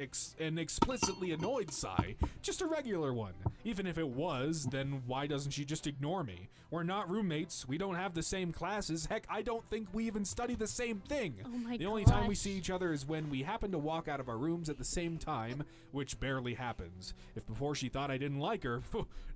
an explicitly annoyed sigh, just a regular one. Even if it was, then why doesn't she just ignore me? We're not roommates, we don't have the same classes, heck, I don't think we even study the same thing. Oh my The only time we gosh. see each other is when we happen to walk out of our rooms at the same time, which barely happens. If before she thought I didn't like her,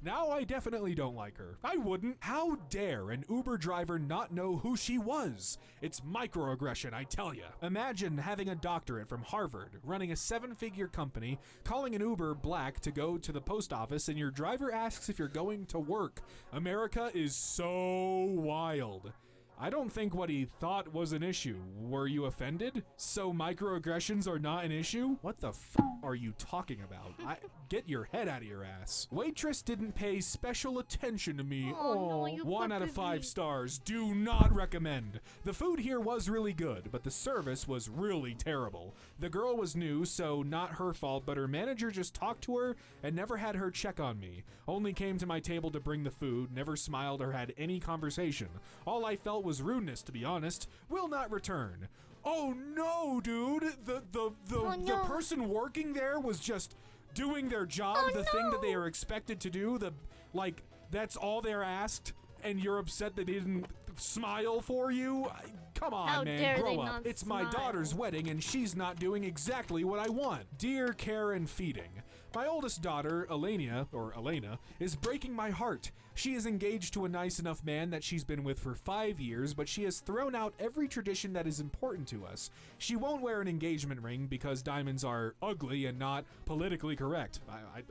now I definitely don't like her. I wouldn't. How dare an Uber driver not know who she was? It's microaggression, I tell ya. Imagine having a doctorate from Harvard, running a 7-figure company, calling an Uber black to go to the post office, and your driver asks if you're going to work. America is so wild. I don't think what he thought was an issue. Were you offended? So microaggressions are not an issue? What the are you talking about? Get your head out of your ass. Waitress didn't pay special attention to me. Oh, no, you 1 out of fucking 5 me. stars. Do not recommend. The food here was really good, but the service was really terrible. The girl was new, so not her fault, but her manager just talked to her and never had her check on me. Only came to my table to bring the food, never smiled or had any conversation. All I felt was rudeness, to be honest. Will not return. Oh no, dude! The person working there was just doing their job, the thing that they are expected to do. That's all they're asked, and you're upset that they didn't smile for you? Come on, How man, dare they grow up. not It's my smile? daughter's wedding, and she's not doing exactly what I want. Dear care and feeding. My oldest daughter, Elena, is breaking my heart. She is engaged to a nice enough man that she's been with for 5 years, but she has thrown out every tradition that is important to us. She won't wear an engagement ring because diamonds are ugly and not politically correct.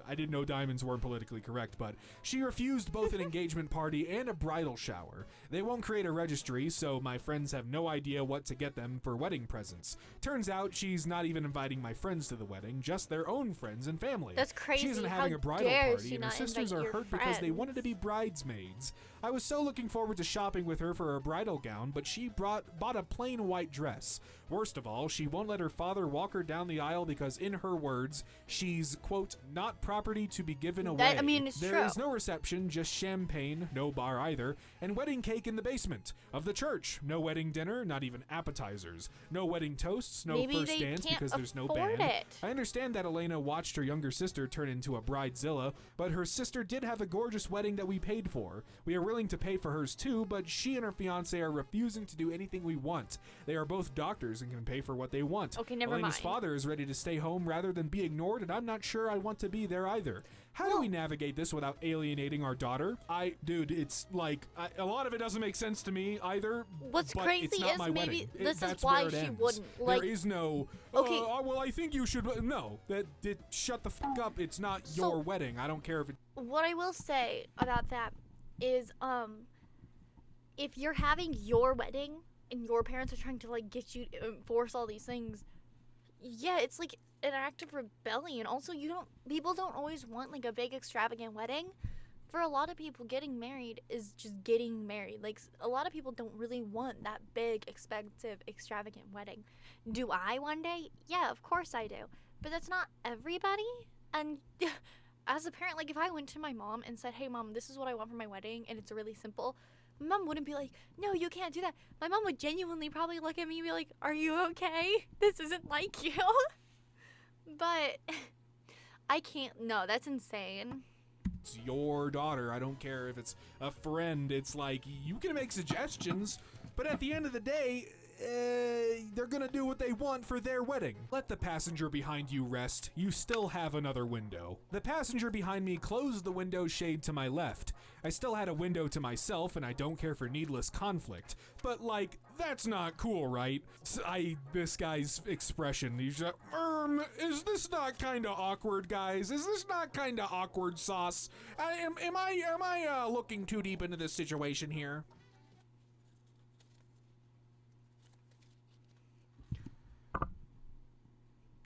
I didn't know diamonds weren't politically correct, but she refused both an engagement party and a bridal shower. They won't create a registry, so my friends have no idea what to get them for wedding presents. Turns out she's not even inviting my friends to the wedding, just their own friends and family. family. That's crazy. She isn't How having a bridal dare party, she and her not sisters invite are your hurt because they wanted to friends? be bridesmaids. I was so looking forward to shopping with her for a bridal gown, but she bought a plain white dress. Worst of all, she won't let her father walk her down the aisle because, in her words, she's, quote, not property to be given away. I mean, it's There true. is no reception, just champagne, no bar either, and wedding cake in the basement of the church. No wedding dinner, not even appetizers. No wedding toasts, no Maybe first they dance can't because there's no afford band. it. I understand that Elena watched her younger sister turn into a bridezilla, but her sister did have a gorgeous wedding that we paid for. We are willing to pay for hers too, but she and her fiance are refusing to do anything we want. They are both doctors and can pay for what they want. Okay, never Elena's mind. father is ready to stay home rather than be ignored, and I'm not sure I want to be there either. How do we navigate this without alienating our daughter? Dude, it's like, a lot of it doesn't make sense to me either. What's but crazy it's not is my maybe wedding. this is That's why where it she ends. wouldn't, like- There is no, Okay. well, I think you should, no, shut the fuck up. It's not So- your wedding. I don't care if it. What I will say about that is, if you're having your wedding and your parents are trying to like get you to enforce all these things, yeah, it's like an act of rebellion. Also, people don't always want like a big extravagant wedding. For a lot of people, getting married is just getting married. Like, a lot of people don't really want that big, expensive, extravagant wedding. Do I one day? Yeah, of course I do. But that's not everybody. And as a parent, like, if I went to my mom and said, hey, Mom, this is what I want for my wedding, and it's really simple, my mom wouldn't be like, no, you can't do that. My mom would genuinely probably look at me and be like, are you okay? This isn't like you. But I can't. No, that's insane. It's your daughter. I don't care if it's a friend. It's like, you can make suggestions, but at the end of the day, they're gonna do what they want for their wedding. Let the passenger behind you rest. You still have another window. The passenger behind me closed the window shade to my left. I still had a window to myself, and I don't care for needless conflict. But, like, that's not cool, right? This guy's expression, he's like, is this not kinda awkward, guys? Is this not kinda awkward sauce? Am I looking too deep into this situation here?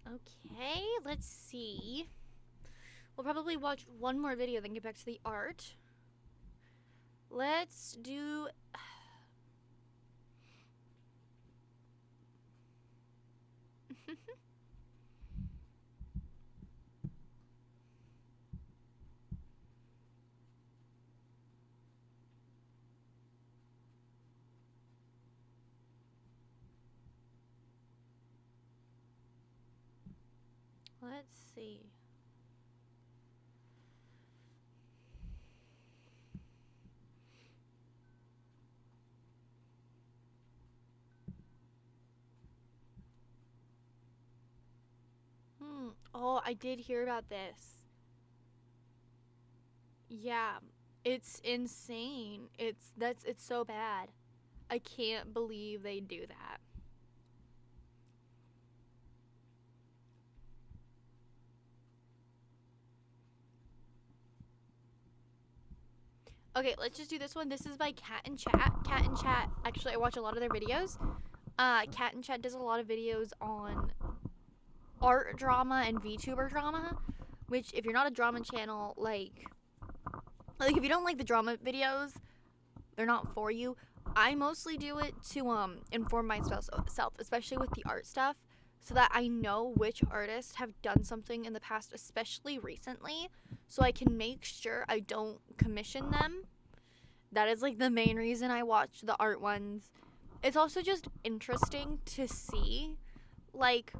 Okay, let's see. We'll probably watch one more video, then get back to the art. Let's do... Let's see. Oh, I did hear about this. Yeah, it's insane. It's so bad. I can't believe they do that. Okay, let's just do this one. This is by Cat and Chat. Cat and Chat, actually, I watch a lot of their videos. Cat and Chat does a lot of videos on art drama and VTuber drama, which, if you're not a drama channel, like if you don't like the drama videos, they're not for you. I mostly do it to inform myself, especially with the art stuff, so that I know which artists have done something in the past, especially recently, so I can make sure I don't commission them. That is like the main reason I watch the art ones. It's also just interesting to see, like,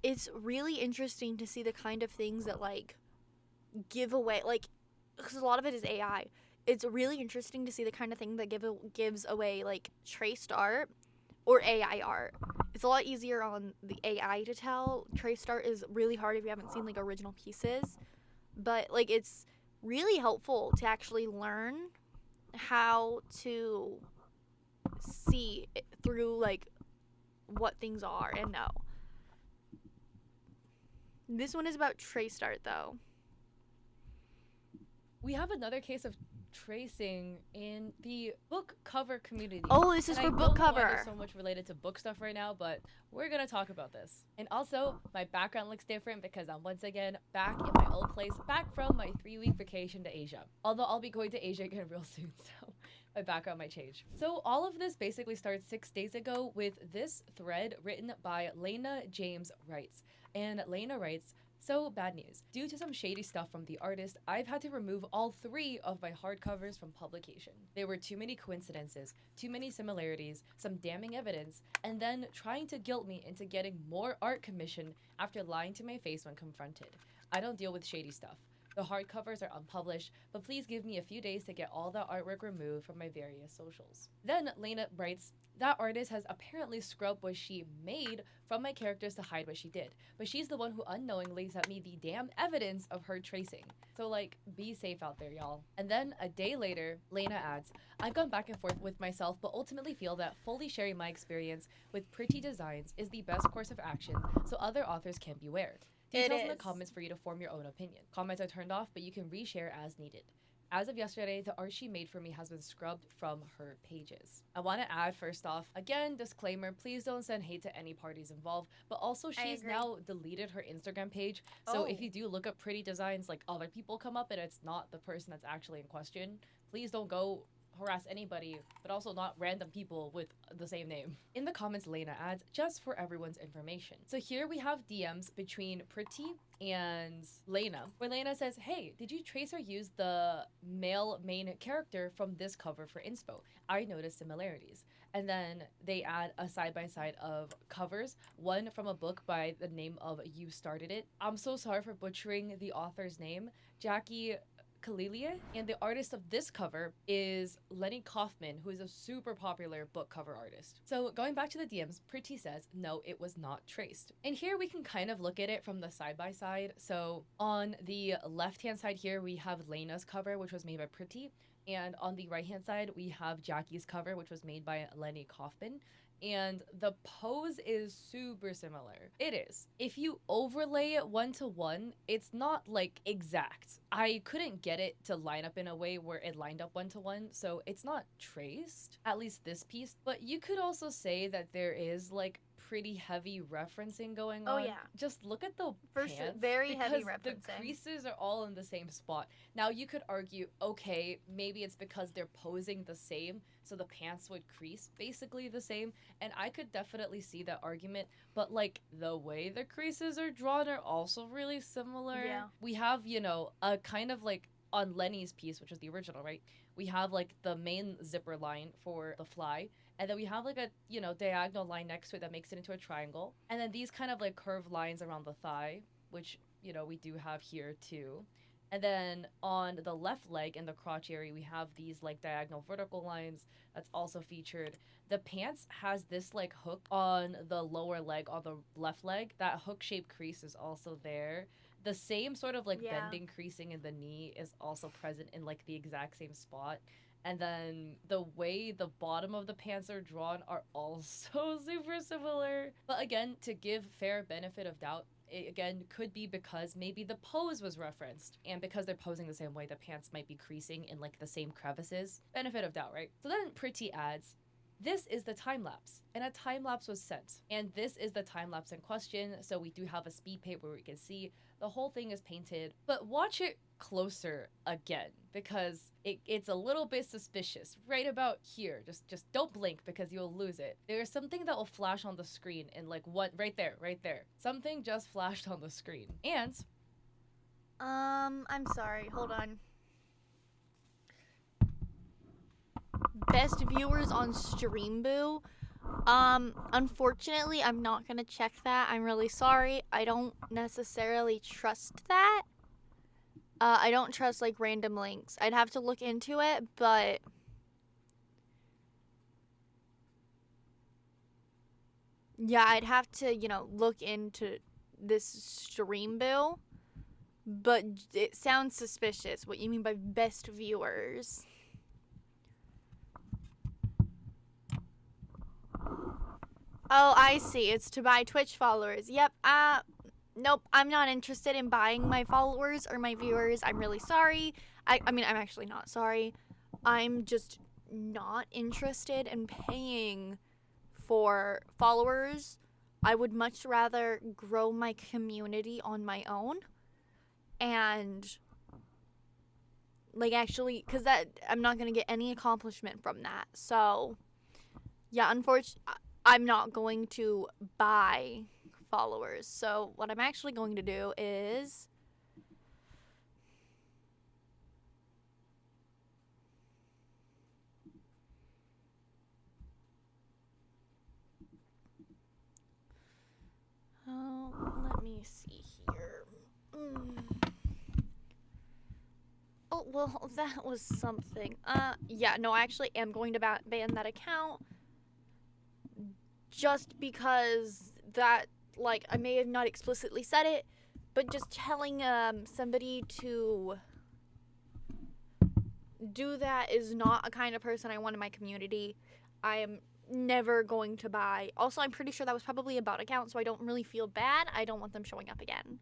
it's really interesting to see the kind of things that, like, give away, like, because a lot of it is AI. It's really interesting to see the kind of thing that gives away, like, traced art or AI art. It's a lot easier on the AI to tell. Traced art is really hard if you haven't seen, like, original pieces. But, like, it's really helpful to actually learn how to see it through, like, what things are and know. This one is about traced art, though. We have another case of tracing in the book cover community. Oh, this is And for I book don't know why cover. there's so much related to book stuff right now, but we're gonna talk about this. And also, my background looks different because I'm once again back in my old place, back from my 3-week vacation to Asia. Although I'll be going to Asia again real soon, so my background might change. So all of this basically starts 6 days ago with this thread written by Lena James Writes. And Lena writes, "So bad news. Due to some shady stuff from the artist, I've had to remove all 3 of my hardcovers from publication. There were too many coincidences, too many similarities, some damning evidence, and then trying to guilt me into getting more art commissioned after lying to my face when confronted. I don't deal with shady stuff. The hardcovers are unpublished, but please give me a few days to get all the artwork removed from my various socials." Then Lena writes, "That artist has apparently scrubbed what she made from my characters to hide what she did, but she's the one who unknowingly sent me the damn evidence of her tracing. So like, be safe out there, y'all." And then a day later, Lena adds, "I've gone back and forth with myself, but ultimately feel that fully sharing my experience with pretty designs is the best course of action, so other authors can beware. Details in the comments for you to form your own opinion. Comments are turned off, but you can reshare as needed. As of yesterday, the art she made for me has been scrubbed from her pages." I want to add, first off, again, disclaimer, please don't send hate to any parties involved, but also she's agree. now deleted her Instagram page, so if you do look up pretty designs, like other people come up and it's not the person that's actually in question, please don't go harass anybody, but also not random people with the same name. In the comments, Lena adds, "Just for everyone's information." So here we have DMs between Pretty and Lena, where Lena says, "Hey, did you trace or use the male main character from this cover for inspo? I noticed similarities." And then they add a side-by-side of covers, one from a book by the name of You Started It. I'm so sorry for butchering the author's name, Jackie Kalilia, and the artist of this cover is Lenny Kaufman, who is a super popular book cover artist. So going back to the DMs, Pretty says, "No, it was not traced." And here we can kind of look at it from the side by side. So on the left hand side here, we have Lena's cover, which was made by Pretty. And on the right hand side, we have Jackie's cover, which was made by Lenny Kaufman. And the pose is super similar. It is. If you overlay it 1-to-1, it's not like exact. I couldn't get it to line up in a way where it lined up 1-to-1, so it's not traced, at least this piece. But you could also say that there is like pretty heavy referencing going on. Oh, yeah. Just look at the For pants, sure, very heavy because the referencing. creases are all in the same spot. Now you could argue, okay, maybe it's because they're posing the same, so the pants would crease basically the same, and I could definitely see that argument, but like the way the creases are drawn are also really similar. Yeah. We have, you know, a kind of like on Lenny's piece, which is the original, right? We have like the main zipper line for the fly, and then we have like a, you know, diagonal line next to it that makes it into a triangle, and then these kind of like curved lines around the thigh, which, you know, we do have here too. And then on the left leg in the crotch area, we have these like diagonal vertical lines that's also featured. The pants has this like hook on the lower leg, on the left leg. That hook shaped crease is also there. The same sort of like bending creasing in the knee is also present in like the exact same spot. And then the way the bottom of the pants are drawn are also super similar. But again, to give fair benefit of doubt, it again could be because maybe the pose was referenced, and because they're posing the same way, the pants might be creasing in like the same crevices. Benefit of doubt, right? So then Pretty adds, "This is the time lapse," and a time lapse was sent, and this is the time lapse in question. So we do have a speed paint where we can see the whole thing is painted, but watch it closer again, because it's a little bit suspicious right about here. Just don't blink because you'll lose it. There's something that will flash on the screen in like what, right there. Something just flashed on the screen. And I'm sorry, hold on. Best viewers on Streamboo. Unfortunately, I'm not gonna check that. I'm really sorry. I don't necessarily trust that. I don't trust like random links. I'd have to look into it, but yeah, I'd have to, you know, look into this Streamboo. But it sounds suspicious. What you mean by best viewers? Oh, I see. It's to buy Twitch followers. Yep. Nope. I'm not interested in buying my followers or my viewers. I'm really sorry. I mean, I'm actually not sorry. I'm just not interested in paying for followers. I would much rather grow my community on my own and like actually cuz that I'm not going to get any accomplishment from that. So, yeah, unfortunately I'm not going to buy followers. So, what I'm actually going to do is let me see here. Oh, well, that was something. Yeah, no, I actually am going to ban that account just because that, like, I may have not explicitly said it, but just telling, somebody to do that is not a kind of person I want in my community. I am never going to buy. Also, I'm pretty sure that was probably a bot account, so I don't really feel bad. I don't want them showing up again.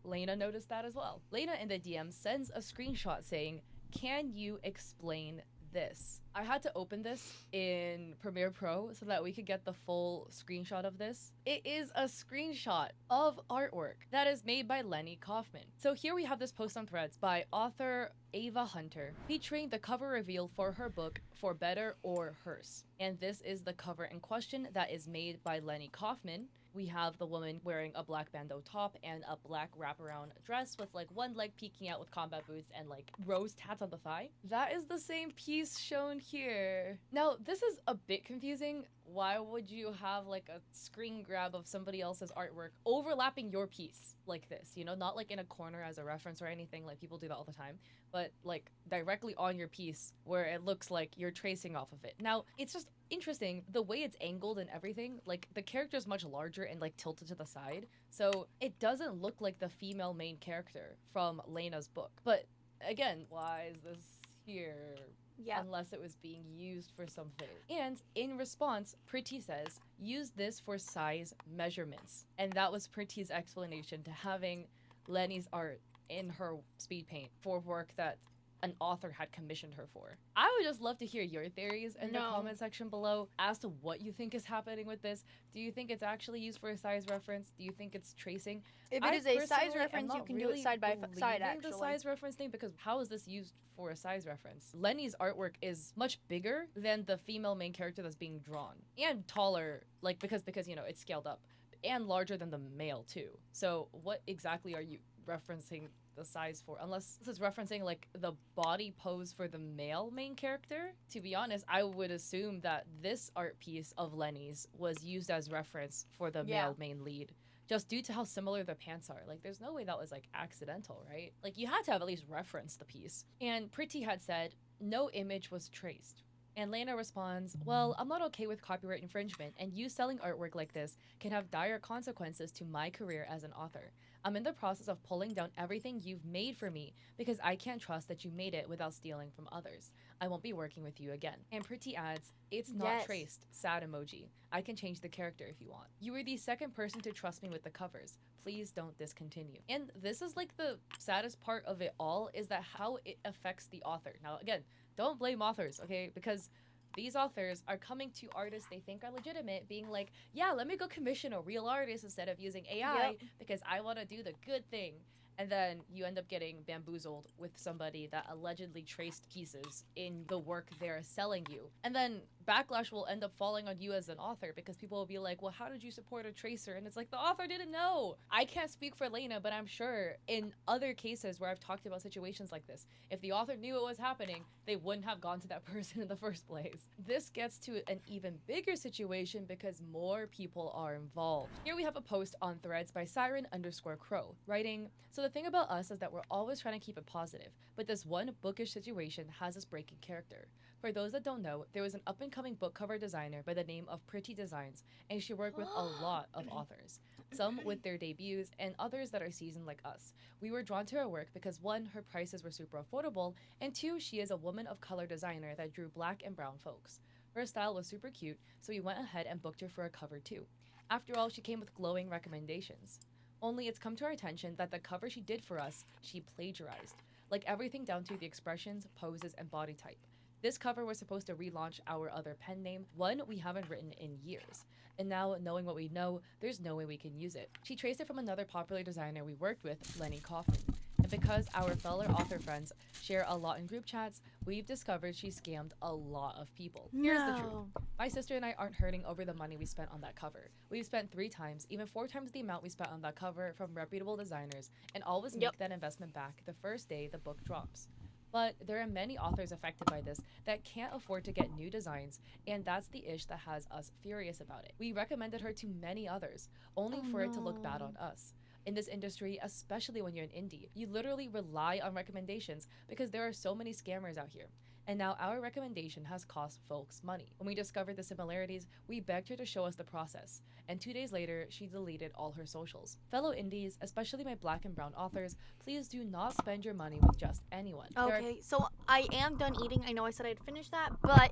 Lena noticed that as well. Lena in the DM sends a screenshot saying, "Can you explain this?" I had to open this in Premiere Pro so that we could get the full screenshot of this. It is a screenshot of artwork that is made by Lenny Kaufman. So here we have this post on Threads by author Ava Hunter featuring the cover reveal for her book For Better or Hearse. And this is the cover in question that is made by Lenny Kaufman. We have the woman wearing a black bandeau top and a black wraparound dress with like one leg peeking out with combat boots and like rose tats on the thigh. That is the same piece shown here. Now, this is a bit confusing. Why would you have like a screen grab of somebody else's artwork overlapping your piece like this? You know, not like in a corner as a reference or anything, like people do that all the time, but like directly on your piece where it looks like you're tracing off of it. Now, it's just interesting the way it's angled and everything. Like the character is much larger and like tilted to the side, so it doesn't look like the female main character from Lena's book. But again, why is this here? Yeah. Unless it was being used for something. And in response, Pretty says, use this for size measurements. And that was Pretty's explanation to having Lenny's art in her speed paint for work that an author had commissioned her for. I would just love to hear your theories in the comment section below as to what you think is happening with this. Do you think it's actually used for a size reference? Do you think it's tracing? If it is a size reference, you can do it side by side, actually. The size reference thing, because how is this used for a size reference? Lenny's artwork is much bigger than the female main character that's being drawn, and taller, like because you know it's scaled up, and larger than the male too. So what exactly are you referencing the size for? Unless this is referencing like the body pose for the male main character. To be honest, I would assume that this art piece of Lenny's was used as reference for the male main lead, just due to how similar the pants are. Like there's no way that was like accidental, right? Like you had to have at least referenced the piece. And Pretty had said no image was traced. And Lena responds, well, I'm not okay with copyright infringement, and you selling artwork like this can have dire consequences to my career as an author. I'm in the process of pulling down everything you've made for me because I can't trust that you made it without stealing from others. I won't be working with you again. And Pretty adds, it's not traced, sad emoji. I can change the character if you want. You were the second person to trust me with the covers. Please don't discontinue. And this is like the saddest part of it all, is that how it affects the author. Now, again, don't blame authors, okay? Because these authors are coming to artists they think are legitimate, being like, yeah, let me go commission a real artist instead of using AI because I want to do the good thing. And then you end up getting bamboozled with somebody that allegedly traced pieces in the work they're selling you. And then backlash will end up falling on you as an author because people will be like, well, how did you support a tracer? And it's like, the author didn't know. I can't speak for Lena, but I'm sure in other cases where I've talked about situations like this, if the author knew it was happening, they wouldn't have gone to that person in the first place. This gets to an even bigger situation because more people are involved. Here we have a post on Threads by Siren_Crow, writing, so the thing about us is that we're always trying to keep it positive, but this one bookish situation has us breaking character. For those that don't know, there was an up-and-coming book cover designer by the name of Pretty Designs, and she worked with a lot of authors, some with their debuts and others that are seasoned like us. We were drawn to her work because one, her prices were super affordable, and two, she is a woman of color designer that drew black and brown folks. Her style was super cute, so we went ahead and booked her for a cover too. After all, she came with glowing recommendations. Only it's come to our attention that the cover she did for us, she plagiarized. like everything down to the expressions, poses, and body type. This cover was supposed to relaunch our other pen name, one we haven't written in years. And now, knowing what we know, there's no way we can use it. She traced it from another popular designer we worked with, Lenny Kaufman. And because our fellow author friends share a lot in group chats, we've discovered she scammed a lot of people. Here's the truth. My sister and I aren't hurting over the money we spent on that cover. We've spent 3 times, even 4 times the amount we spent on that cover from reputable designers, and always make that investment back the first day the book drops. But there are many authors affected by this that can't afford to get new designs, and that's the ish that has us furious about it. We recommended her to many others, only for it to look bad on us. In this industry, especially when you're an indie, you literally rely on recommendations because there are so many scammers out here. And now our recommendation has cost folks money. When we discovered the similarities, we begged her to show us the process. And 2 days later, she deleted all her socials. Fellow indies, especially my black and brown authors, please do not spend your money with just anyone. Okay, so I am done eating. I know I said I'd finish that, but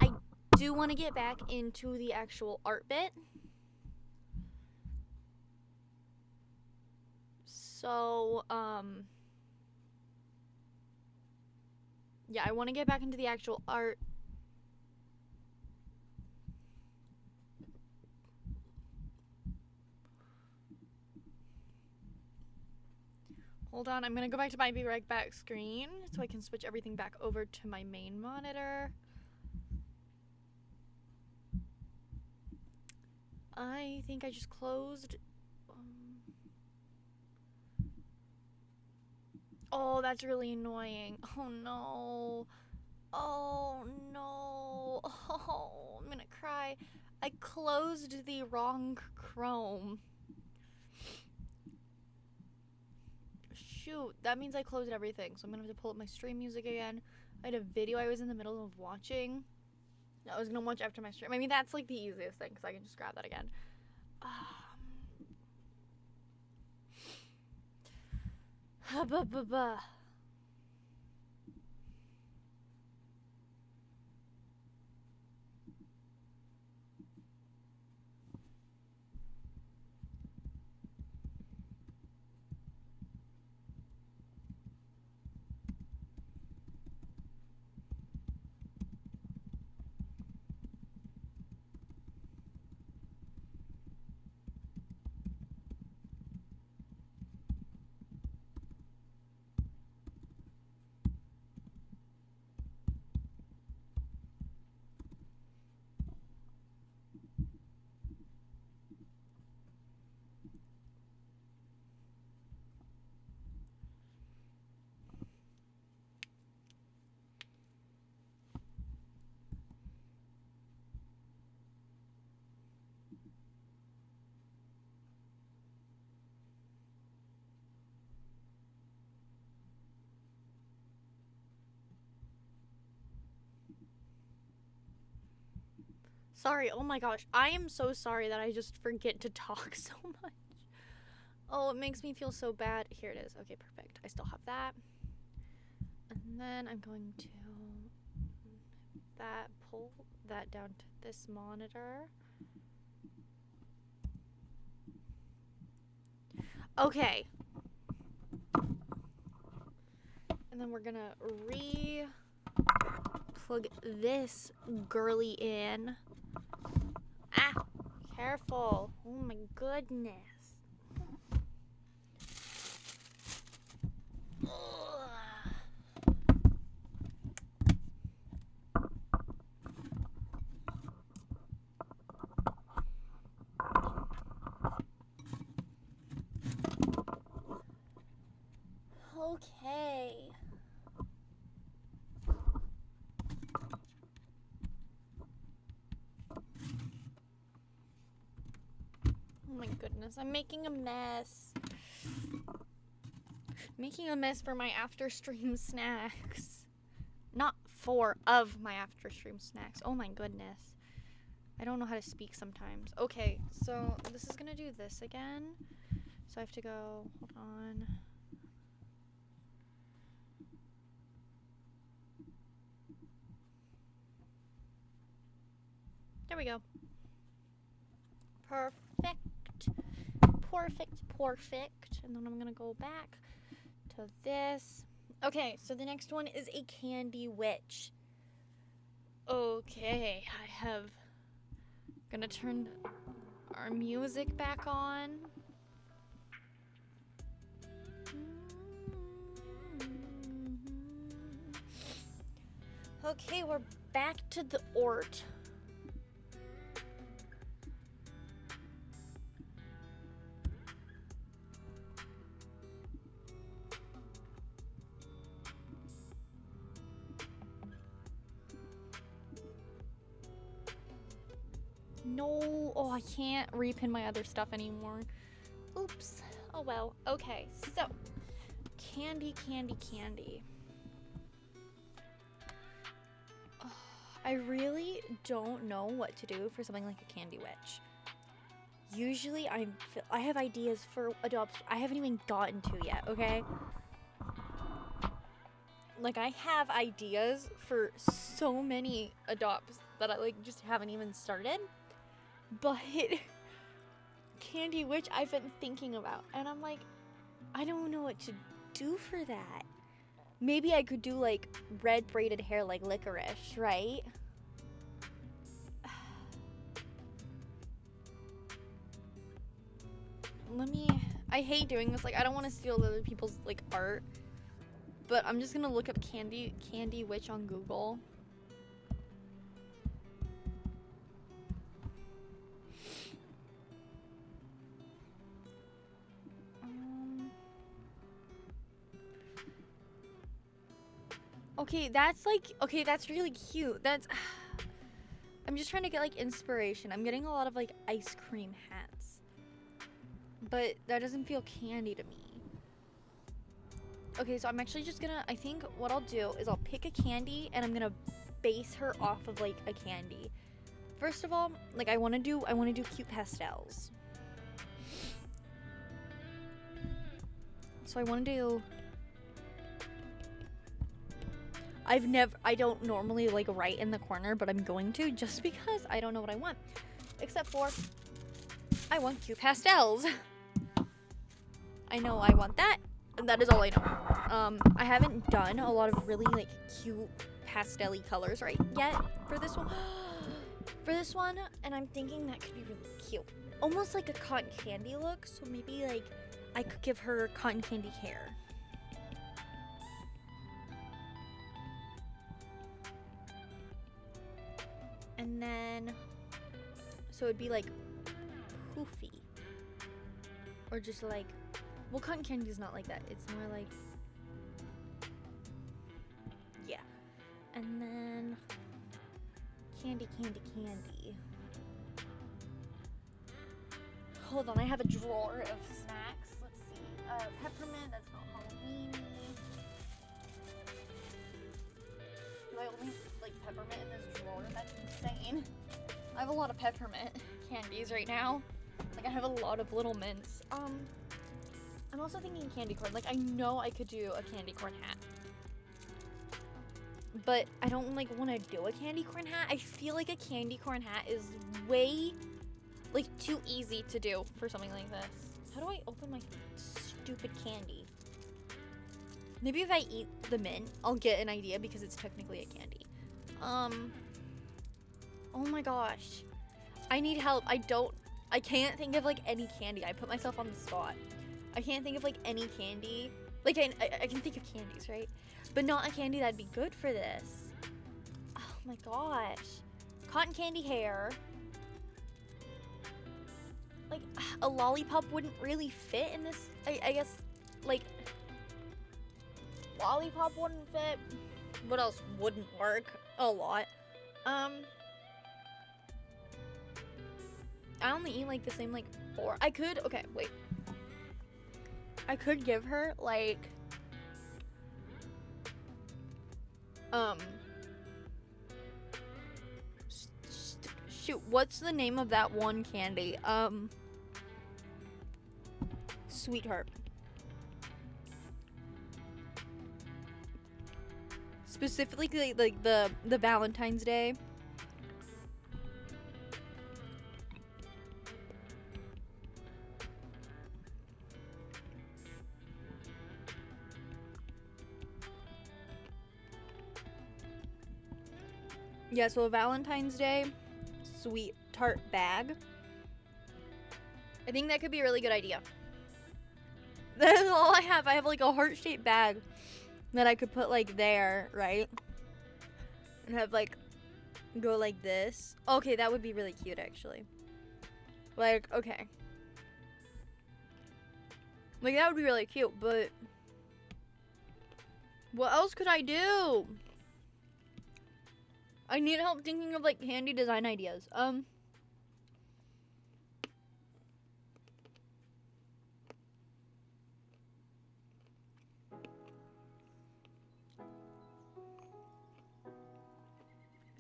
I do want to get back into the actual art bit. So, yeah, I want to get back into the actual art. Hold on, I'm going to go back to my Be Right Back screen so I can switch everything back over to my main monitor. I think I just closed. Oh, that's really annoying. Oh no. Oh no. Oh, I'm gonna cry. I closed the wrong Chrome. Shoot, that means I closed everything. So I'm gonna have to pull up my stream music again. I had a video I was in the middle of watching. I was gonna watch after my stream. I mean, that's like the easiest thing because I can just grab that again. Sorry, oh my gosh. I am so sorry that I just forget to talk so much. Oh, it makes me feel so bad. Here it is. Okay, perfect. I still have that. And then I'm going to pull that down to this monitor. Okay. And then we're gonna plug this girly in. Ah, careful. Oh my goodness. Okay. Oh my goodness, I'm making a mess. Making a mess for my after stream snacks. Not 4 of my after stream snacks. Oh my goodness. I don't know how to speak sometimes. Okay, so this is gonna do this again. So I have to go, hold on. There we go. Perfect. Perfect. And then I'm gonna go back to this. Okay, so the next one is a candy witch. Okay, I have... Gonna turn our music back on. Okay, we're back to the Ort. No, oh, I can't repin my other stuff anymore. Oops. Oh well. Okay, so candy. Oh, I really don't know what to do for something like a candy witch. Usually I have ideas for adopts I haven't even gotten to yet, okay? Like, I have ideas for so many adopts that I like just haven't even started. But candy witch I've been thinking about, and I'm like, I don't know what to do for that. Maybe I could do like red braided hair like licorice, right? I hate doing this, like I don't want to steal other people's like art, but I'm just gonna look up candy witch on Google. Okay, that's really cute. I'm just trying to get like inspiration. I'm getting a lot of like ice cream hats, but that doesn't feel candy to me. Okay, so I'm actually just gonna, I think what I'll do is I'll pick a candy and I'm gonna base her off of like a candy. First of all, like I wanna do cute pastels. So I wanna do, I don't normally like write in the corner, but I'm going to just because I don't know what I want. Except for, I want cute pastels. I know I want that, and that is all I know. I haven't done a lot of really like cute pastel-y colors right yet for this one. And I'm thinking that could be really cute. Almost like a cotton candy look, so maybe like I could give her cotton candy hair. And then, so it'd be like poofy. Or just like, well, cotton candy is not like that. It's more like, yeah. And then, candy. Hold on, I have a drawer of snacks. Let's see. Peppermint, that's not Halloween. Do I only like peppermint in this drawer? That's insane. I have a lot of peppermint candies right now. Like I have a lot of little mints. I'm also thinking candy corn. Like I know I could do a candy corn hat, but I don't like want to do a candy corn hat. I feel like a candy corn hat is way like too easy to do for something like this. How do I open my stupid candy? Maybe if I eat the mint, I'll get an idea because it's technically a candy. Oh my gosh. I need help. I can't think of like any candy. I put myself on the spot. I can't think of like any candy. Like I can think of candies, right? But not a candy that'd be good for this. Oh my gosh. Cotton candy hair. Like a lollipop wouldn't really fit in this. I guess like lollipop wouldn't fit. What else wouldn't work? A lot. I only eat like the same like 4. I could give her like shoot, what's the name of that one candy? Sweetheart. Specifically like the Valentine's Day. Yeah, so a Valentine's Day sweet tart bag. I think that could be a really good idea. That is all I have. I have like a heart-shaped bag that I could put like there, right? And have like go like this. Okay, that would be really cute actually. Like, okay. Like that would be really cute, but what else could I do? I need help thinking of like handy design ideas. I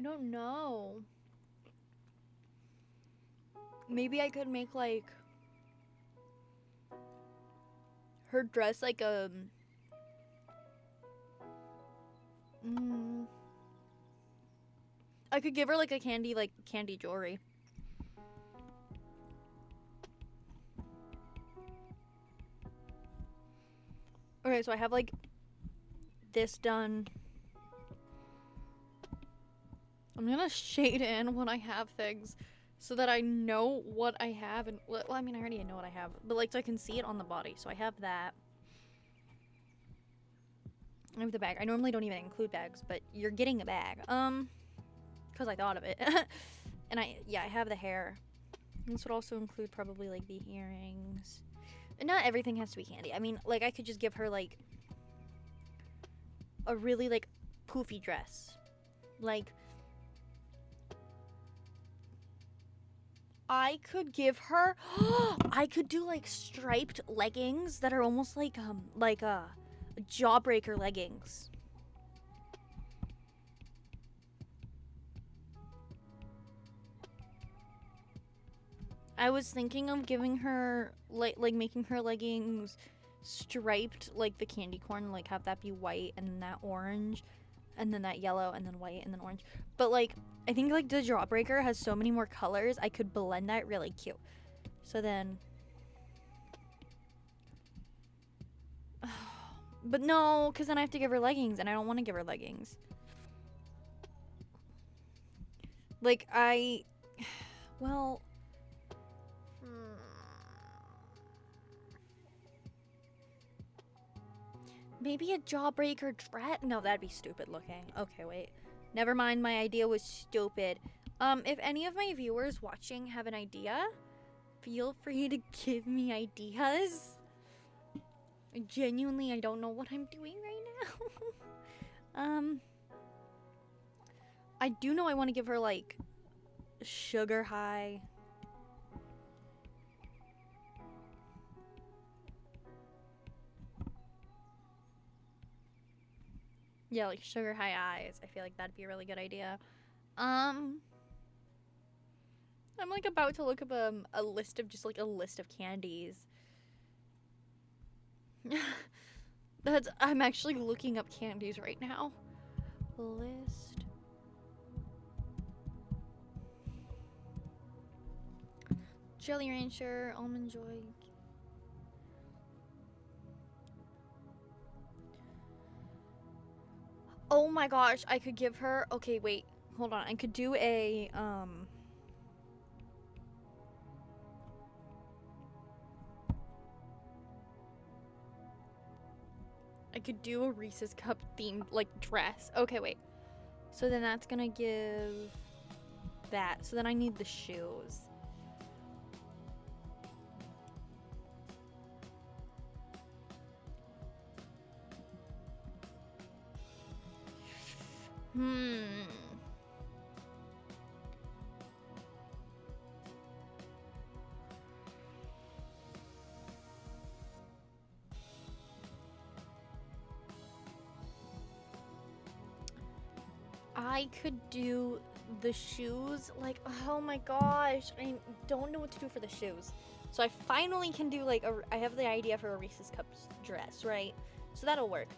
don't know. Maybe I could make like her dress like I could give her like a candy jewelry. Okay, so I have like this done. I'm gonna shade in when I have things so that I know what I have, and well, I mean I already know what I have, but like so I can see it on the body. So I have that. I have the bag. I normally don't even include bags, but you're getting a bag. Because I thought of it. And I have the hair. This would also include probably like the earrings. And not everything has to be candy. I mean, like I could just give her like a really like poofy dress. Like I could give her I could do like striped leggings that are almost like jawbreaker leggings. I was thinking of giving her like making her leggings striped like the candy corn, like have that be white and then that orange and then that yellow and then white and then orange. But like I think like the jawbreaker has so many more colors, I could blend that really cute. So then but no, because then I have to give her leggings and I don't want to give her leggings. Like well, maybe a jawbreaker dress? No, that'd be stupid looking. Okay, wait. Never mind, my idea was stupid. If any of my viewers watching have an idea, feel free to give me ideas. Genuinely, I don't know what I'm doing right now. I do know I want to give her, like, sugar high. Yeah, like sugar high eyes. I feel like that'd be a really good idea. I'm like about to look up a list of just like a list of candies. I'm actually looking up candies right now. List. Jelly Rancher, Almond Joy. Oh my gosh, I could give her. Okay, wait. Hold on. I could do a I could do a Reese's Cup themed like dress. Okay, wait. So then that's gonna give that. So then I need the shoes. I could do the shoes. Like, oh my gosh. I don't know what to do for the shoes. So I finally can do like I have the idea for a Reese's Cups dress, right? So that'll work.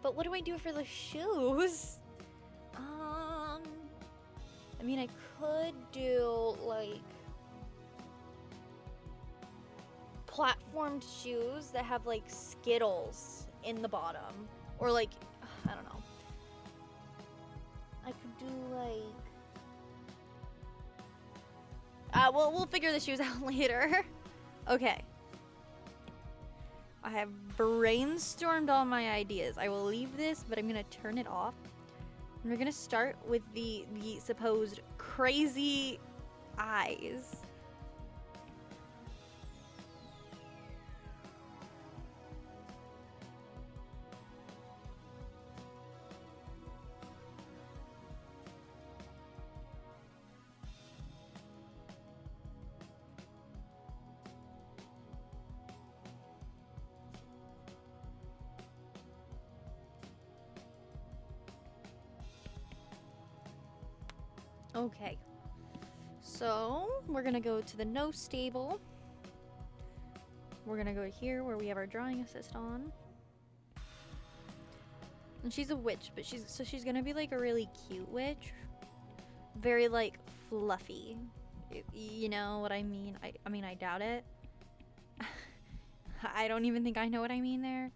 But what do I do for the shoes? I mean, I could do like platformed shoes that have like Skittles in the bottom, or like I don't know. I like... we'll figure the shoes out later. Okay. I have brainstormed all my ideas. I will leave this, but I'm gonna turn it off. And we're gonna start with the supposed crazy eyes. Okay, so we're gonna go to the no stable. We're gonna go here where we have our drawing assist on. And she's a witch, but she's gonna be like a really cute witch. Very like fluffy. You know what I mean? I mean, I doubt it. I don't even think I know what I mean there.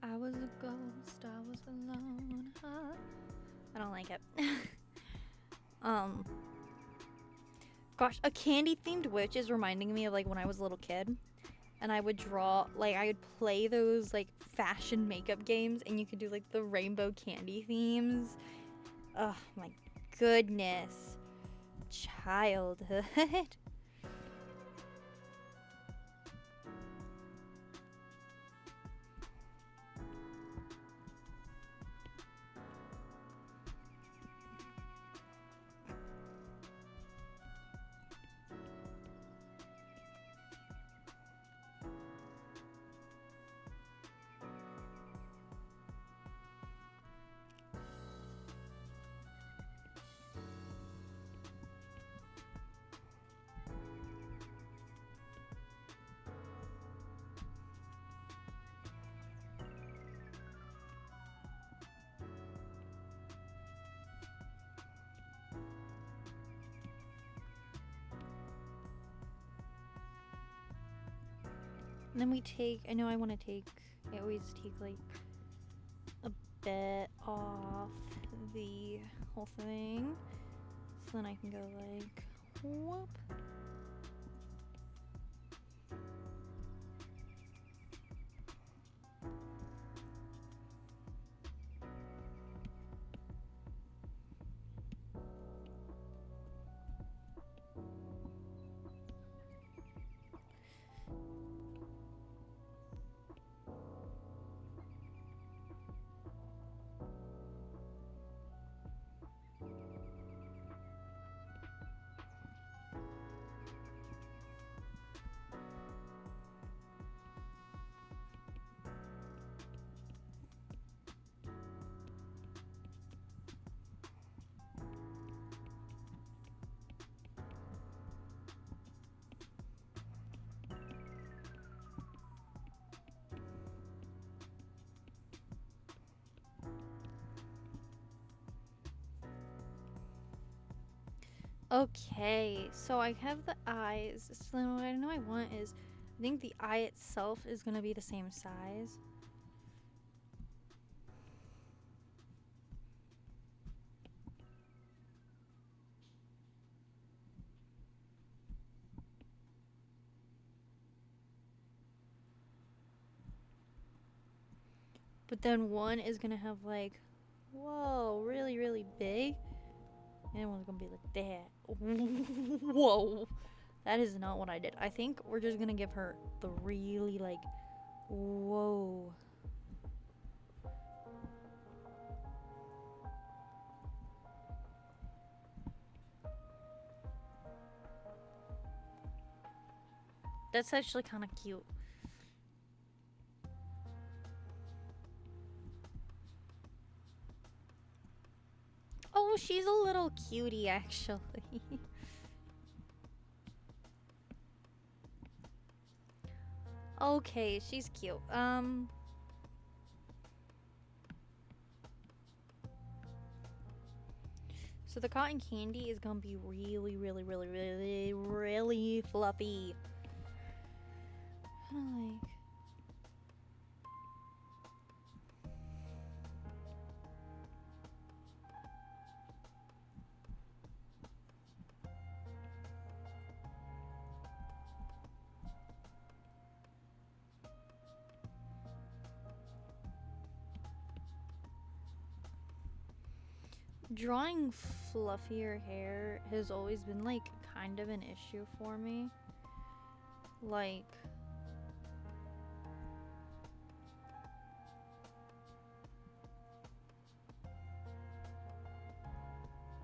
I was a ghost, I was alone. I don't like it. Gosh, a candy themed witch is reminding me of like when I was a little kid and I would draw, like I would play those like fashion makeup games and you could do like the rainbow candy themes. Oh my goodness. Childhood. And then we take, I know I want to take, I always take like a bit off the whole thing. So then I can go like, whoop. Okay, so I have the eyes. So what I know I want is, I think the eye itself is gonna be the same size. But then one is gonna have like, whoa, really, really big. And one's gonna be like that. Whoa. That is not what I did. I think we're just gonna give her the really like, whoa. That's actually kind of cute. Oh, she's a little cutie, actually. Okay, she's cute. So the cotton candy is gonna be really, really, really, really, really fluffy. Kinda like. Drawing fluffier hair has always been like kind of an issue for me. Like,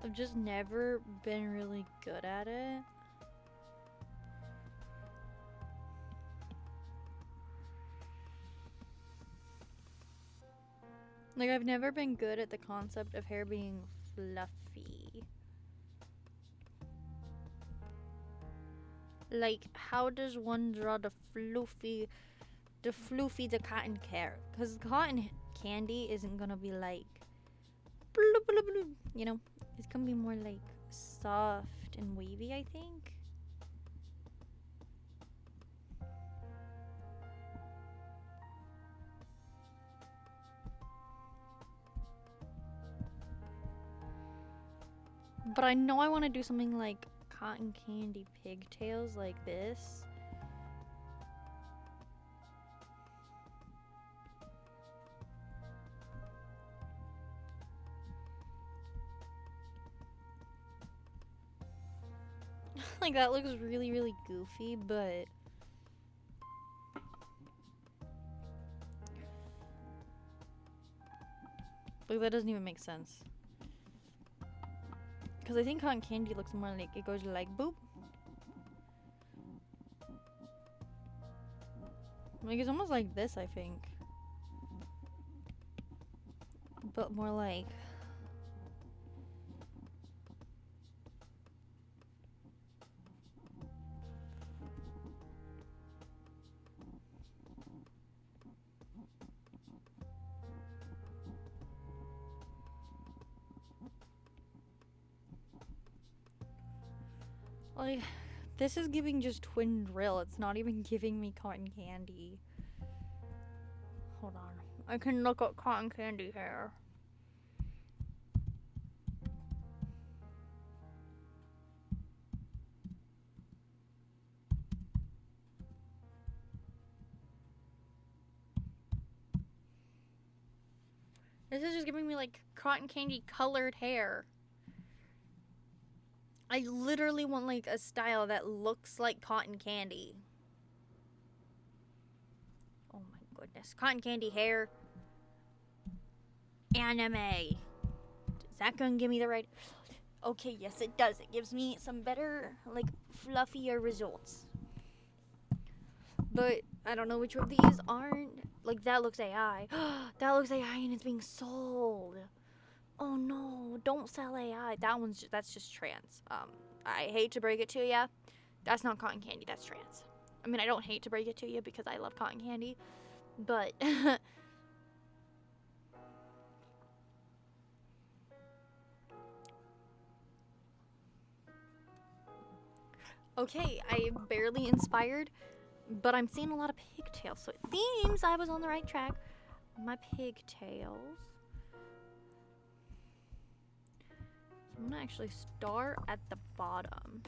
I've just never been really good at it. Like, I've never been good at the concept of hair being fluffy. Like, how does one draw the the cotton hair? Because cotton candy isn't gonna be like, bloop, bloop, bloop, you know? It's gonna be more like soft and wavy, I think. But I know I want to do something like cotton candy pigtails like this. Like, that looks really, really goofy, but like, that doesn't even make sense. Because I think cotton candy looks more like it goes like boop. Like, it's almost like this, I think. But more like. Like, this is giving just twin drill. It's not even giving me cotton candy. Hold on. I can look up cotton candy hair. This is just giving me like cotton candy colored hair. I literally want like a style that looks like cotton candy. Oh my goodness. Cotton candy hair. Anime. Is that gonna give me the right? Okay, yes it does. It gives me some better, like, fluffier results. But I don't know which of these aren't. Like, that looks AI. That looks AI and it's being sold. Oh no, don't sell AI. That's just trans. I hate to break it to ya. That's not cotton candy, that's trans. I mean, I don't hate to break it to you because I love cotton candy, but okay, I'm barely inspired, but I'm seeing a lot of pigtails, so it seems I was on the right track. My pigtails. I'm gonna actually start at the bottom.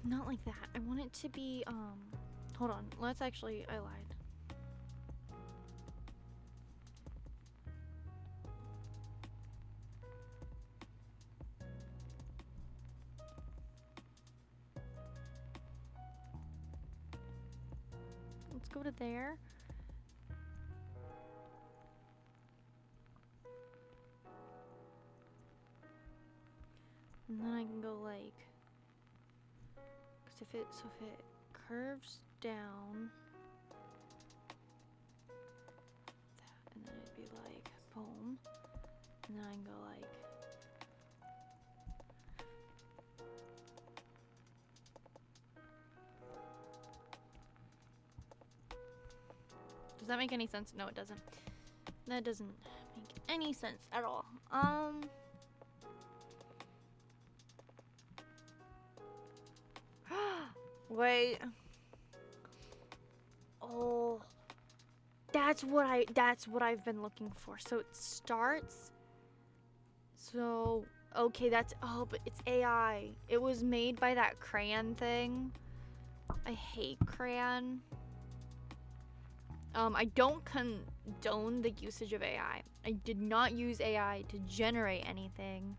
Not like that. I want it to be, hold on. Let's actually, I lied. go to there. And then I can go like, cause if it curves down, that, and then it'd be like boom, and then I can go like. Does that make any sense? No, it doesn't. That doesn't make any sense at all. Wait. Oh. That's what I've been looking for. So it starts. So, okay, but it's AI. It was made by that crayon thing. I hate crayon. I don't condone the usage of AI. I did not use AI to generate anything.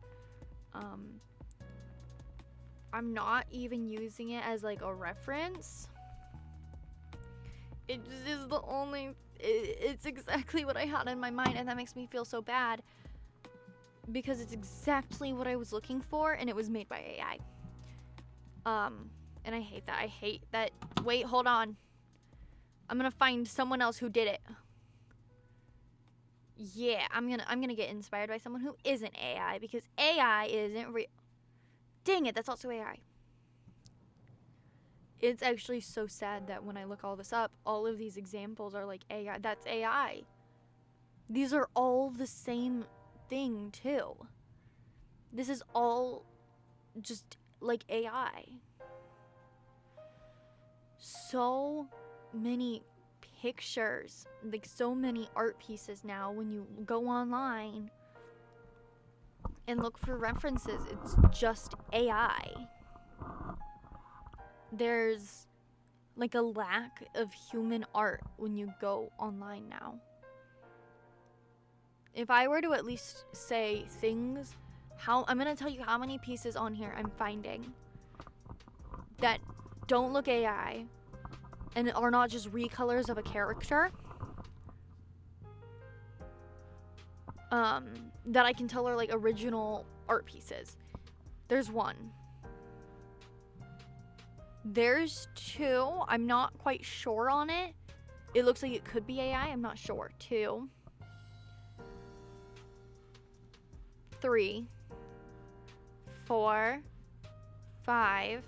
I'm not even using it as like a reference. It just is the only, it's exactly what I had in my mind, and that makes me feel so bad because it's exactly what I was looking for, and it was made by AI. And I hate that. I hate that. Wait, hold on. I'm gonna find someone else who did it. Yeah, I'm gonna get inspired by someone who isn't AI, because AI isn't real. Dang it, that's also AI. It's actually so sad that when I look all this up, all of these examples are like AI. That's AI. These are all the same thing too. This is all just like AI. So many pictures, like so many art pieces now, when you go online and look for references, it's just AI. There's like a lack of human art when you go online now. If I were to at least say things, I'm gonna tell you how many pieces on here I'm finding that don't look AI and are not just recolors of a character, that I can tell are like original art pieces. There's one. There's two. I'm not quite sure on it. It looks like it could be AI. I'm not sure. 2, 3, 4, 5,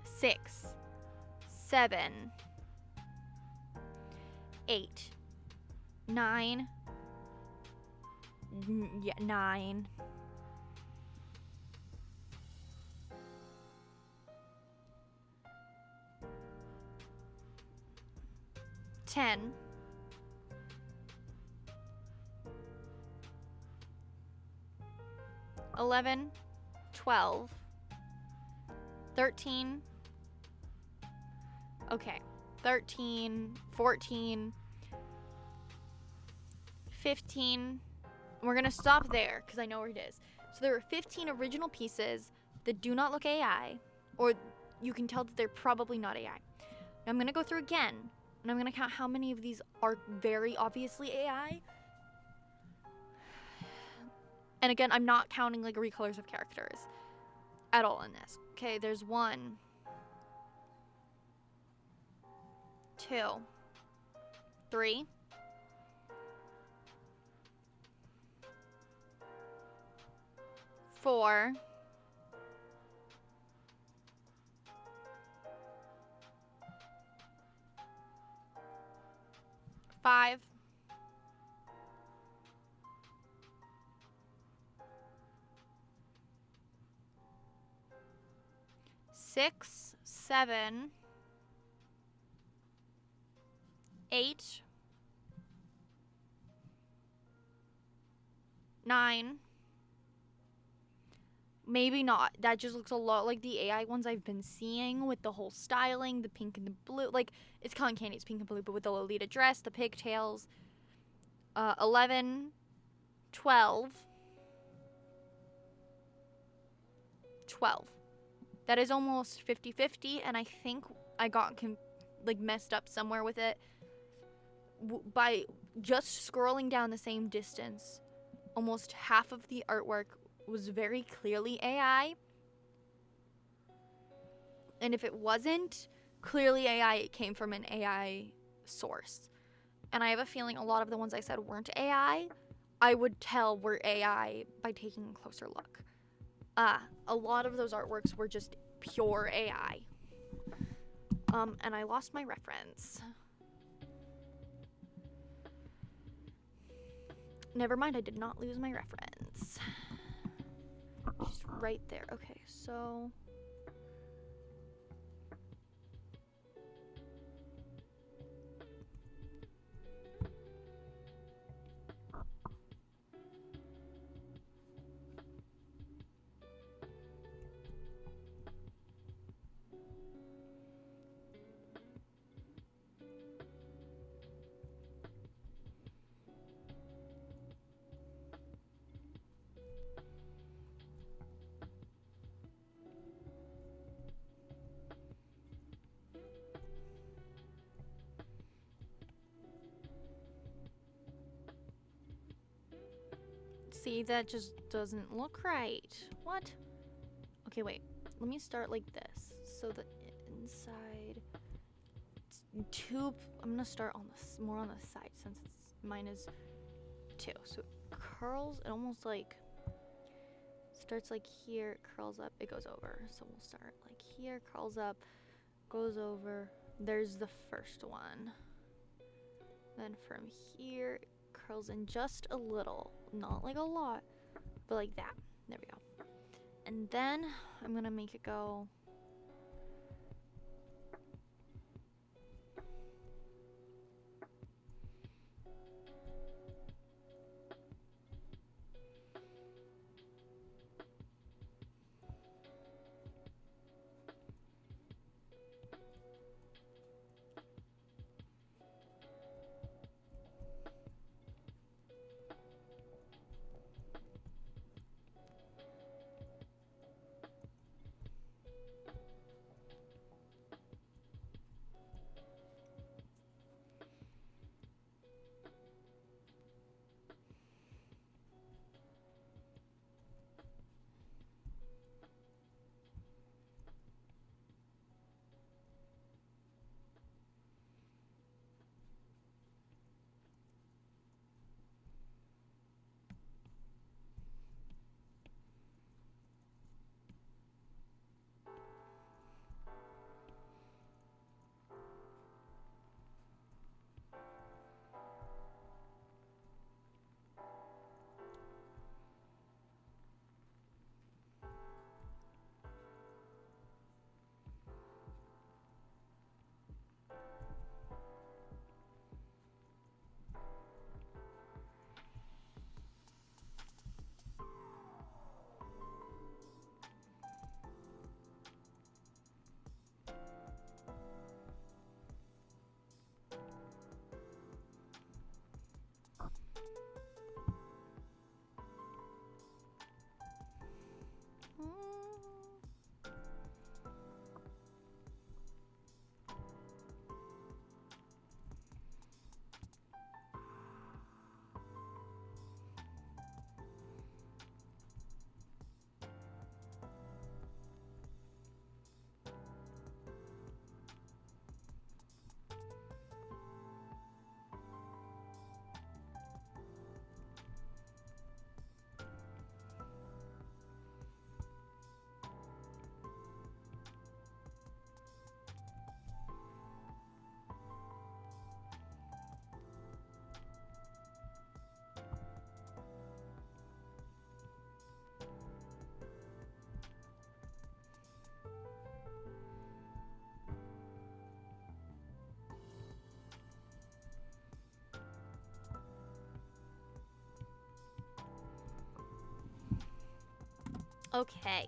6, 7, 8, 9. Yeah, 9. 10. 11, 12, 13. Okay, 13, 14, 15. We're gonna stop there because I know where it is. So there are 15 original pieces that do not look AI, or you can tell that they're probably not AI. Now I'm gonna go through again, and I'm gonna count how many of these are very obviously AI. And again, I'm not counting like recolors of characters at all in this. Okay, there's 1, 2, 3, 4, 5, 6, 7, 8, 9. Maybe not. That just looks a lot like the AI ones I've been seeing with the whole styling, the pink and the blue. Like, it's cotton candy, it's pink and blue, but with the Lolita dress, the pigtails. 11, 12. 12. That is almost 50-50, and I think I got like messed up somewhere with it. By just scrolling down the same distance, almost half of the artwork was very clearly AI. And if it wasn't clearly AI, it came from an AI source. And I have a feeling a lot of the ones I said weren't AI, I would tell were AI by taking a closer look. A lot of those artworks were just pure AI. And I lost my reference. Never mind, I did not lose my reference. She's right there. Okay, so... See, that just doesn't look right. What? Okay, wait. Let me start like this. So the inside... Two... I'm gonna start on the more on the side since mine is 2. So it curls, it almost like... Starts like here, it curls up, it goes over. So we'll start like here, curls up, goes over. There's the first one. Then from here, it curls in just a little. Not like a lot, but like that. There we go. And then I'm gonna make it go... Okay.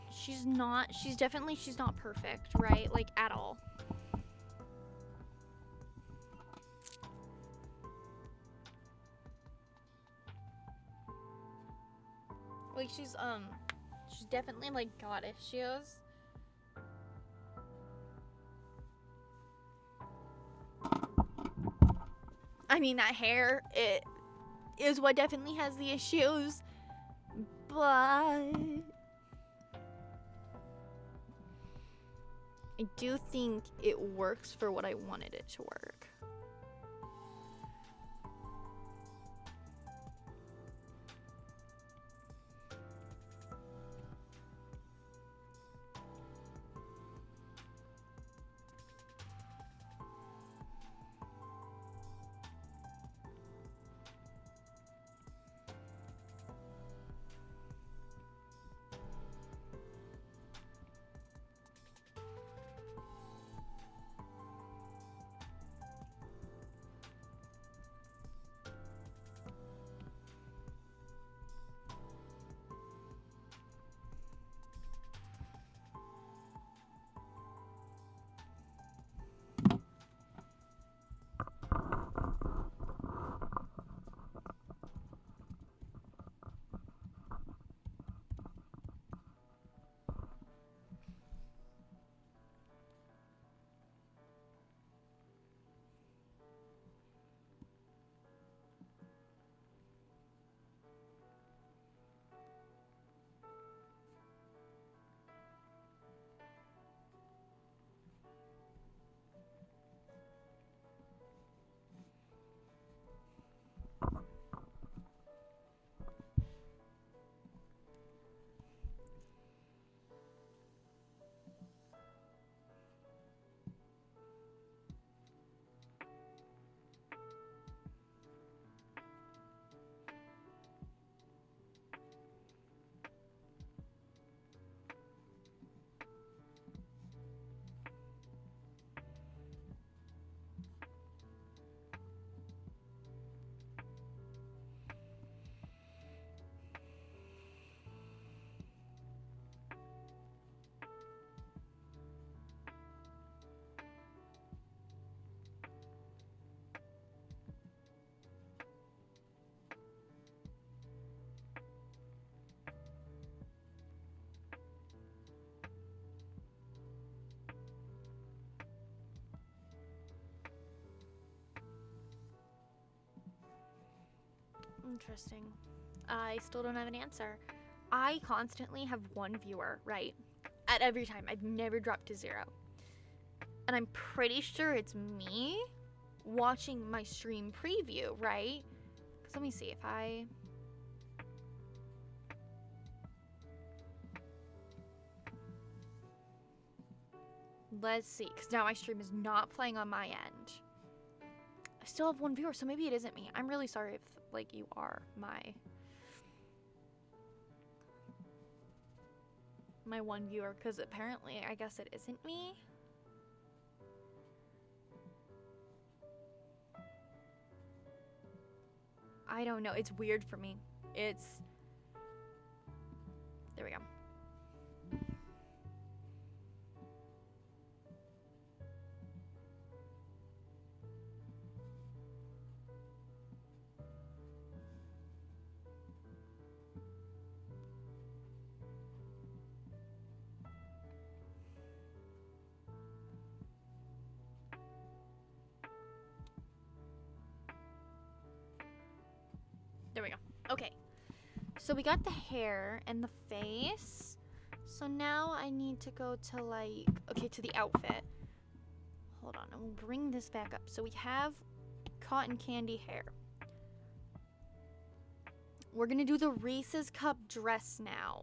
She's not perfect, right? Like, at all. Like, she's definitely, like, got issues. I mean, that hair, it is what definitely has the issues. But I do think it works for what I wanted it to work. Interesting. I still don't have an answer. I constantly have one viewer, right? At every time. I've never dropped to 0. And I'm pretty sure it's me watching my stream preview, right? Because let me see if I... Let's see, because now my stream is not playing on my end. I still have one viewer, so maybe it isn't me. I'm really sorry if, like, you are my one viewer, because apparently, I guess it isn't me. I don't know. It's weird for me. It's... There we go. There we go. Okay. So we got the hair and the face. So now I need to go to like, okay, to the outfit. Hold on, and we'll bring this back up. So we have cotton candy hair. We're gonna do the Reese's Cup dress now.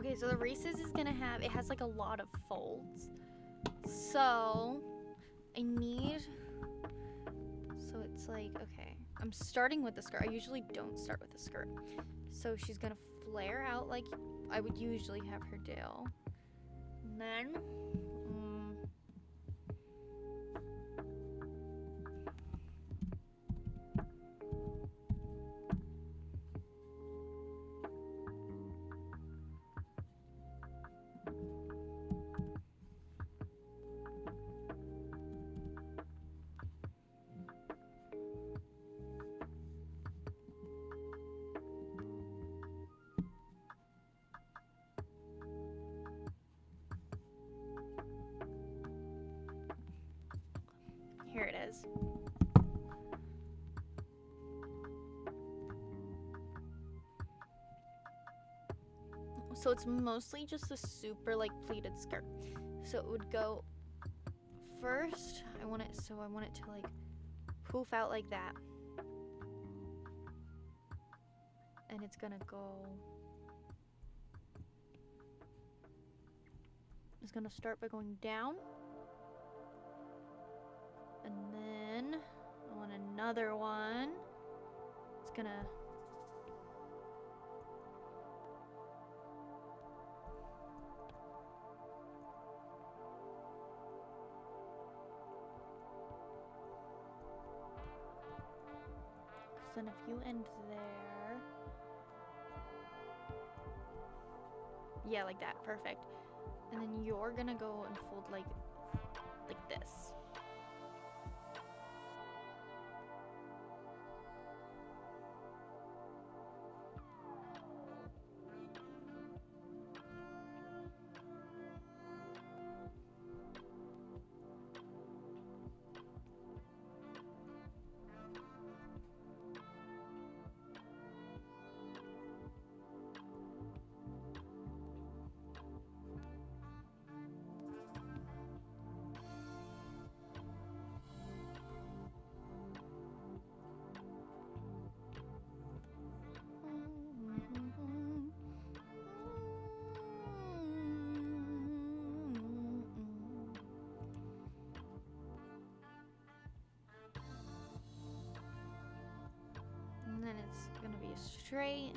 Okay, so the Reese's is gonna have, it has like a lot of folds. So I need, so it's like, okay, I'm starting with the skirt. I usually don't start with the skirt. So she's gonna flare out like I would usually have her do. And then, here it is. So it's mostly just a super like pleated skirt. So it would go first, I want it to like poof out like that. And it's gonna go, it's gonna start by going down. And then I want another one. It's gonna, because then if you end there, yeah, like that, perfect. And then you're gonna go and fold like this. And then it's gonna be straight.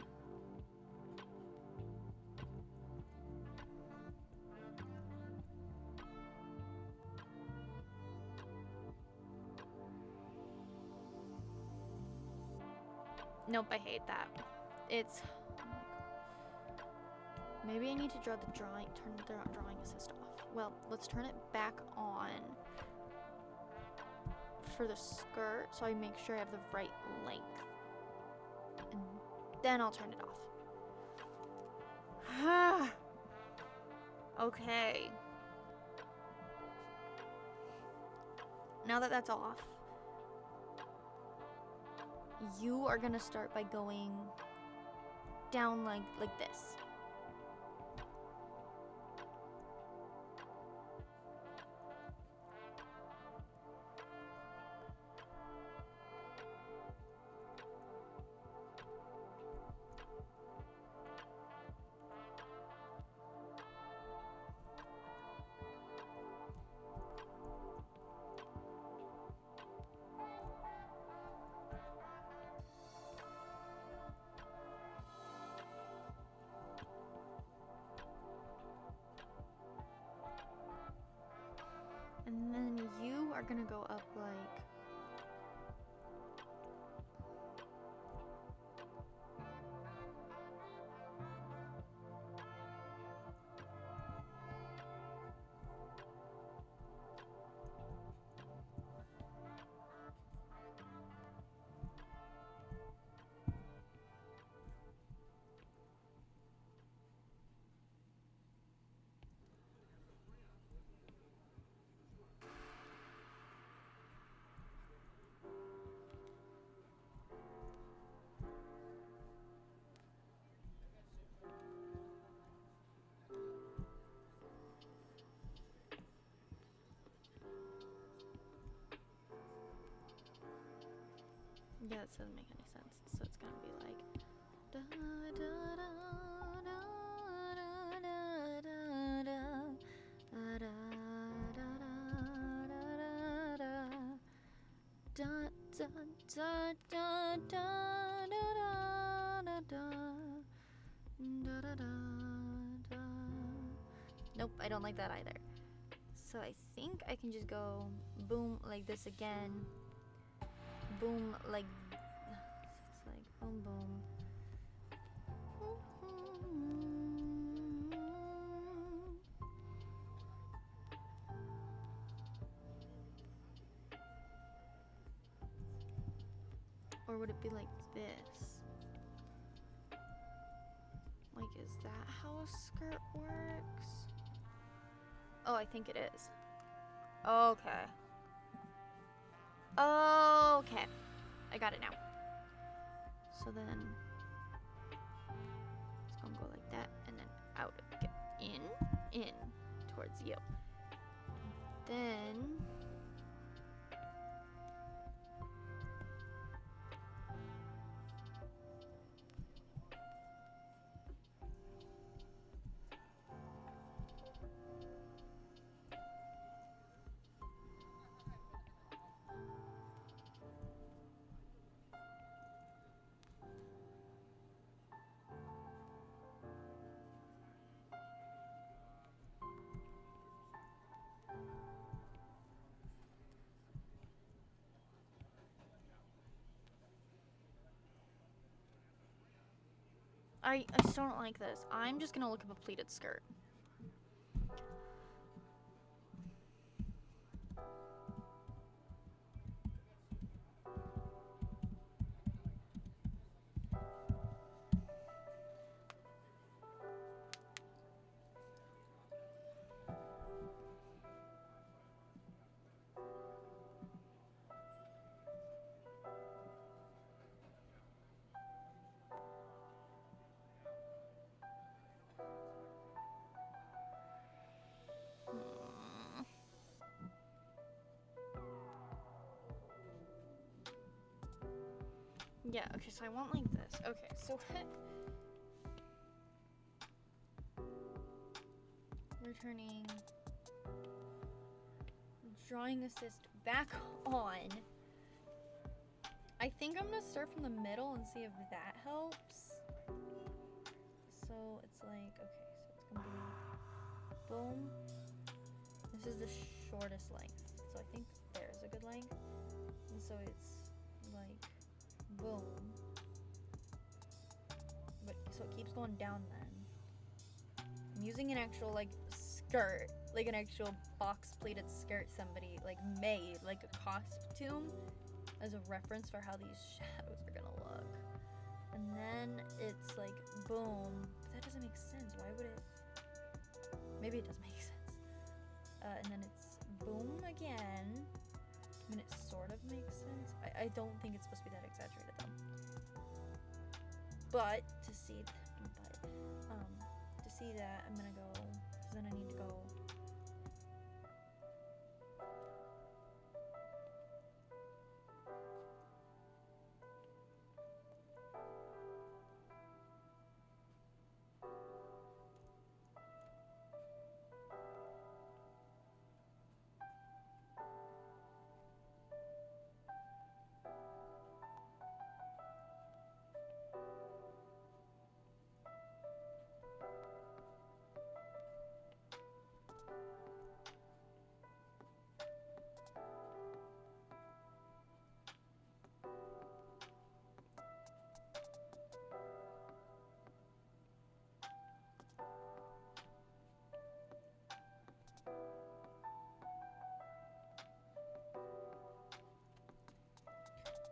Nope, I hate that. It's, maybe I need to draw the drawing, turn the drawing assist off. Well, let's turn it back on for the skirt so I make sure I have the right length. And then I'll turn it off. Okay. Now that that's off, you are gonna start by going down like this. And then you are gonna go up like, yeah, that doesn't make any sense. So it's gonna be like, da, da, da, da, da, da da da da da da da da da. Nope, I don't like that either. So I think I can just go boom like this again. Boom like it's like boom boom. Or would it be like this? Like, is that how a skirt works? Oh, I think it is. Okay. Okay. I got it now. So then it's gonna go like that and then out again. In towards you. Then I still don't like this. I'm just gonna look up a pleated skirt. Yeah, okay, so I want like this. Okay, so returning drawing assist back on. I think I'm gonna start from the middle and see if that helps. So it's like, okay, so it's gonna be boom. This is the shortest length. So I think there's a good length. And so it's like boom. But so it keeps going down then. I'm using an actual like skirt, like an actual box pleated skirt somebody like made, like a costume, as a reference for how these shadows are gonna look. And then it's like boom. But that doesn't make sense. Why would it? Maybe it does make sense. And then it's boom again. I mean, it sort of makes sense. I don't think it's supposed to be that exaggerated though. But to see that, I'm gonna go. Cause then I need to go.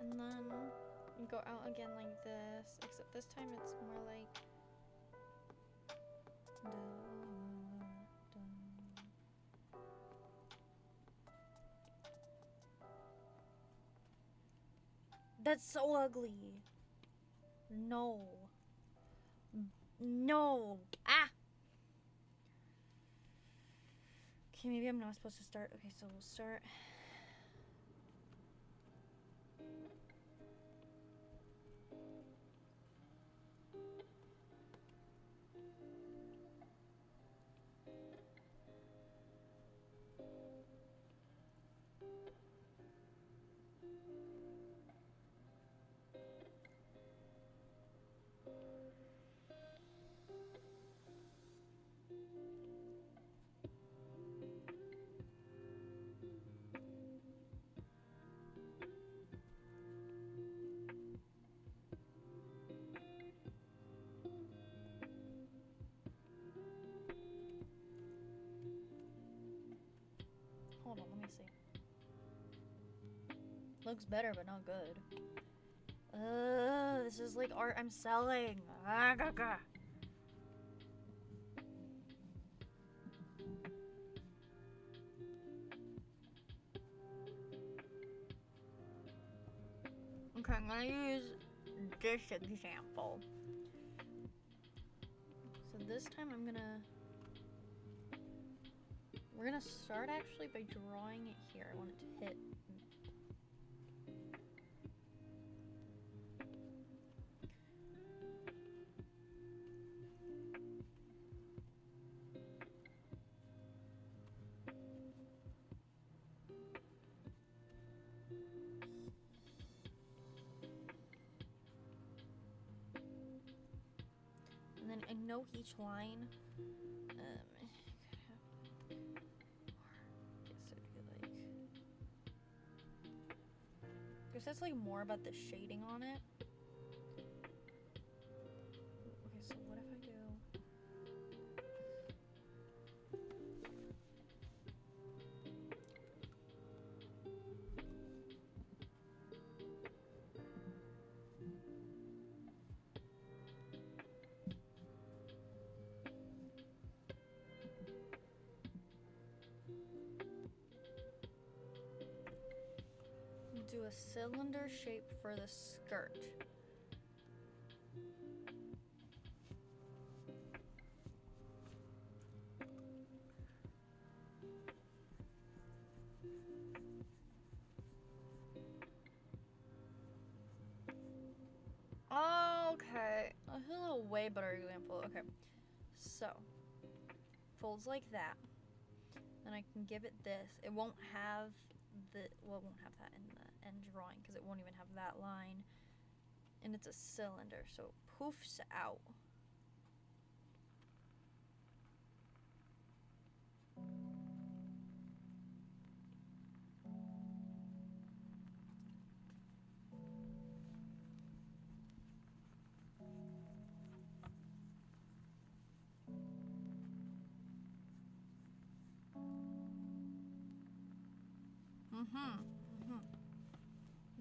And then go out again like this, except this time it's more like That's so ugly. No. No. Ah. Okay, maybe I'm not supposed to start. Okay, so we'll start. Hold on, let me see. Looks better, but not good. This is like art I'm selling. Ah, gaga. Okay, I'm gonna use this example. So this time we're gonna start actually by drawing it here. I want it to hit. And then I know each line, guess that's like more about the shading on it. Okay, so what if I do? Do a cylinder shape for the skirt. Okay, a little way better example. Okay, so folds like that. Then I can give it this. It won't have it won't have that in the end drawing because it won't even have that line. And it's a cylinder, so it poofs out.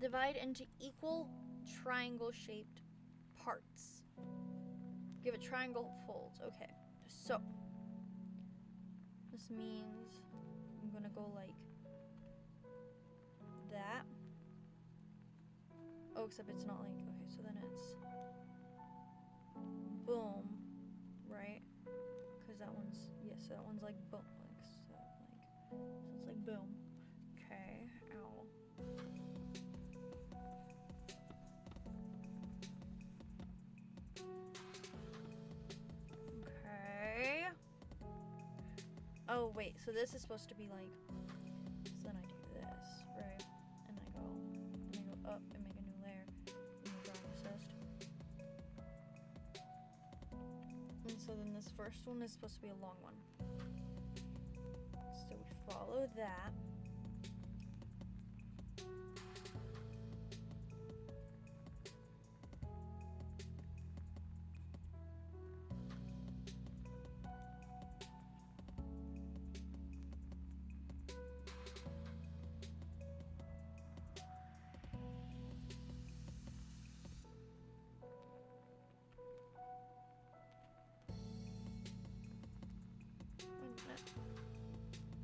Divide into equal triangle-shaped parts. Give it triangle folds. Okay, so this means I'm gonna go like that. Oh, except it's not like, okay, so then it's boom, right? Because that one's, yeah, so that one's like boom, like, so it's like boom. Okay, ow. Okay. Oh, wait, so this is supposed to be like, so then I do this, right? And I go up and make a new layer. And the drawing assist. And so then this first one is supposed to be a long one. So we follow that.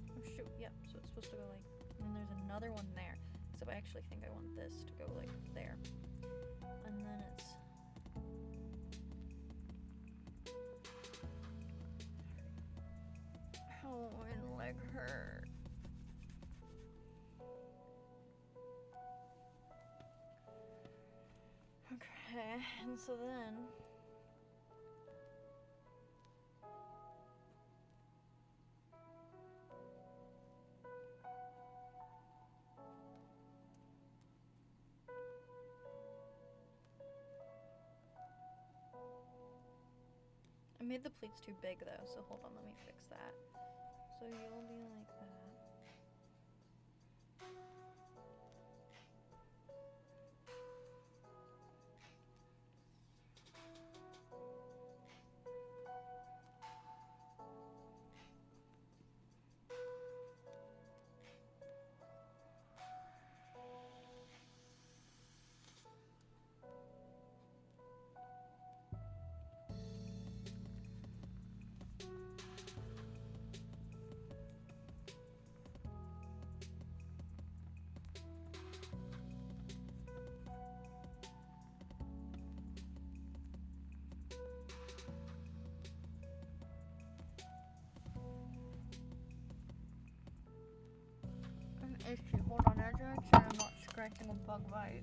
Oh shoot, yep, so it's supposed to go like, and then there's another one there. So I actually think I want this to go like there. And then it's oh, my leg hurt. Okay, and so then made the pleats too big though, so hold on, let me fix that. So you'll be like that. Issue. Hold on, I have to make sure I'm not scratching a bug bite.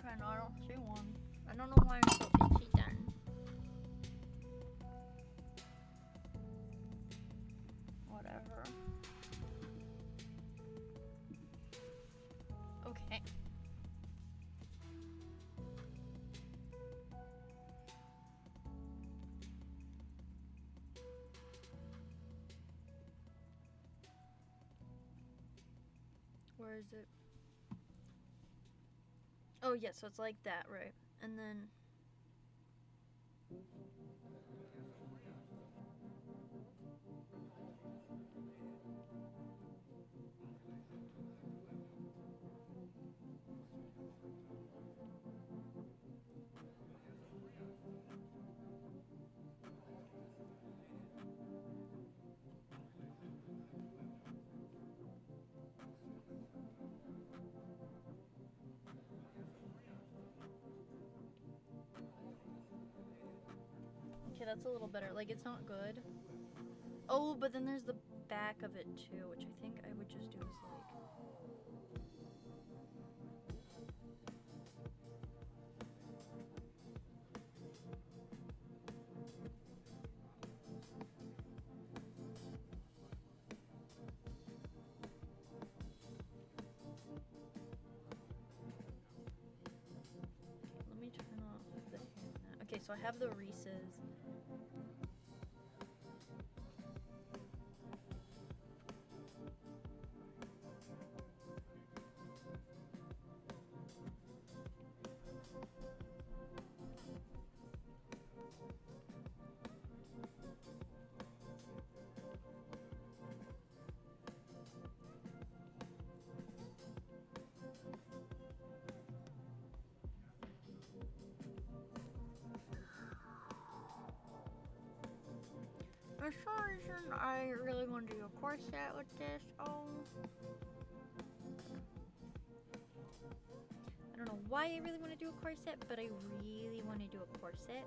Okay, no, I don't see one. I don't know why I'm so itchy then. Whatever. Okay. Where is it? Oh, yeah, so it's like that, right? And then... Okay, that's a little better. Like, it's not good. Oh, but then there's the back of it too, which I think I would just do is like... Let me turn off the hand. Okay, so I have the Reese's. For some reason, I really want to do a corset with this. Oh. I don't know why I really want to do a corset, but I really want to do a corset.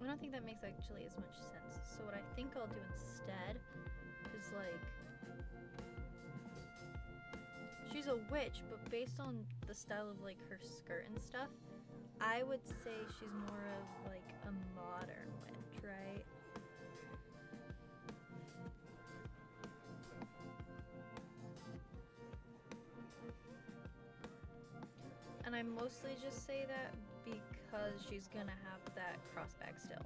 I don't think that makes actually as much sense. So what I think I'll do instead is like, she's a witch, but based on the style of like her skirt and stuff, I would say she's more of like a modern witch, right? And I mostly just say that because she's gonna have that crossback still.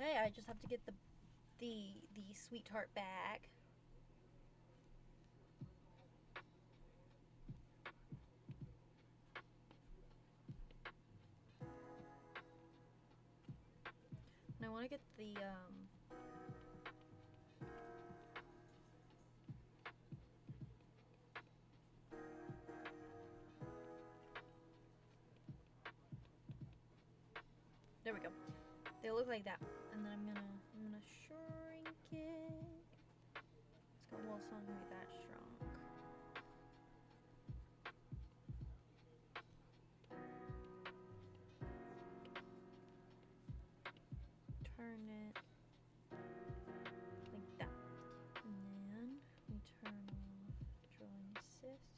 Okay, I just have to get the sweet tart bag. And I want to get the there we go. They look like that. And then I'm gonna shrink it. It's gonna, well, it's not gonna be that strong. Turn it like that. And then we turn off drawing assist.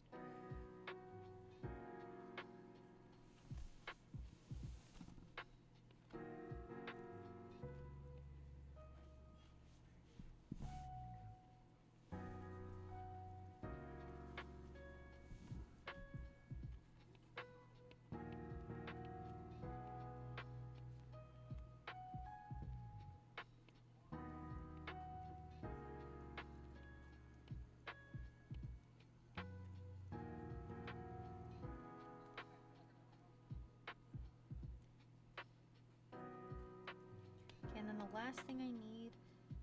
And then the last thing I need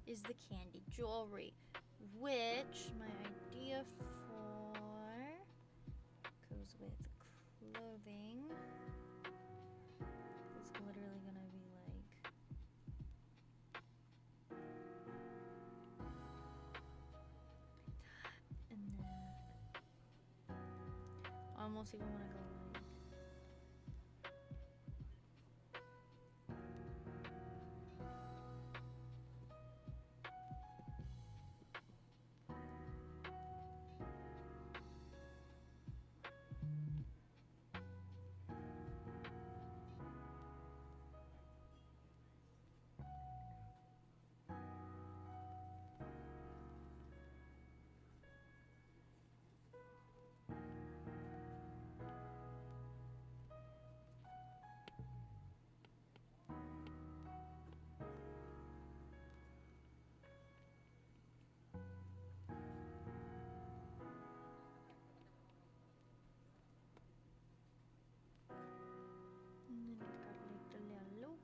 is the candy jewelry, which my idea for goes with clothing is literally gonna be like and then I almost even want to go like and then it's got like the little loop.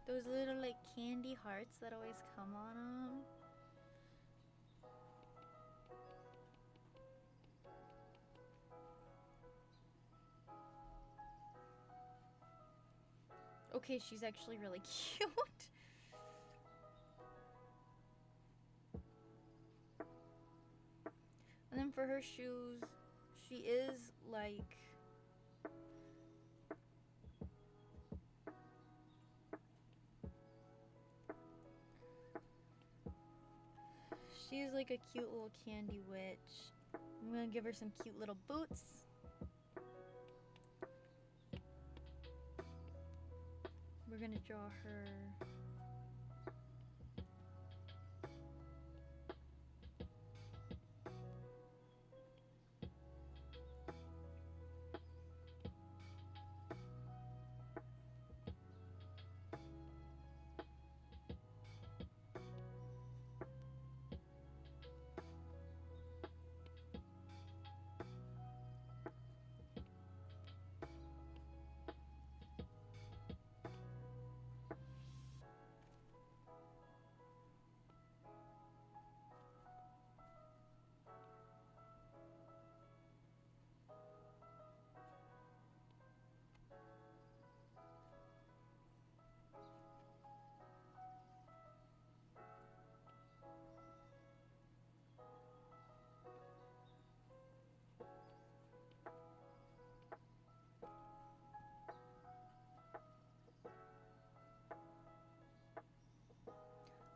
Those little like candy hearts that always come on them. Okay, she's actually really cute. And then for her shoes, she is like she's like a cute little candy witch. I'm gonna give her some cute little boots. We're gonna draw her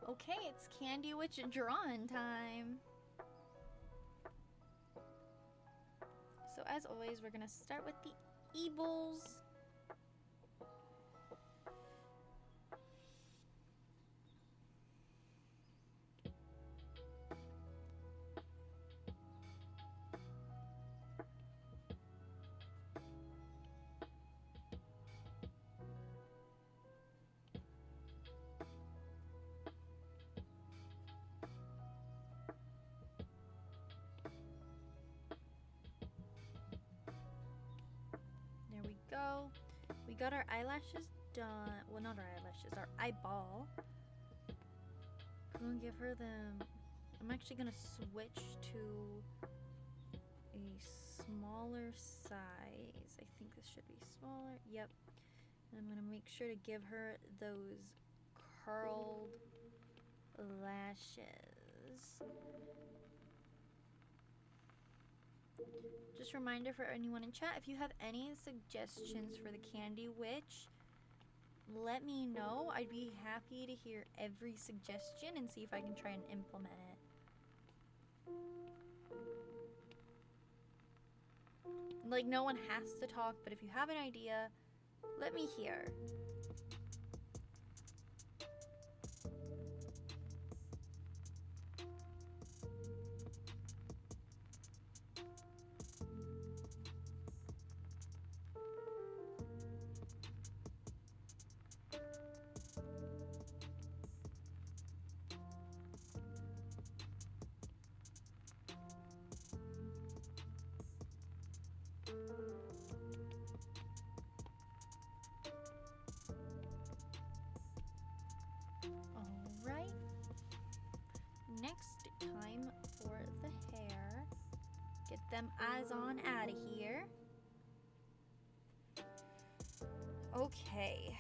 okay, it's Candy Witch drawing time. So as always, we're gonna start with the eyeballs. There we go. We got our eyelashes done. Well, not our eyelashes, our eyeball. I'm gonna give her them. I'm actually gonna switch to a smaller size. I think this should be smaller. Yep. And I'm gonna make sure to give her those curled lashes. Just a reminder for anyone in chat, if you have any suggestions for the Candy Witch, let me know. I'd be happy to hear every suggestion and see if I can try and implement it. Like, no one has to talk, but if you have an idea, let me hear. Alright. Next time for the hair. Get them eyes on out of here. Okay.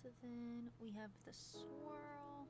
So then we have the swirl.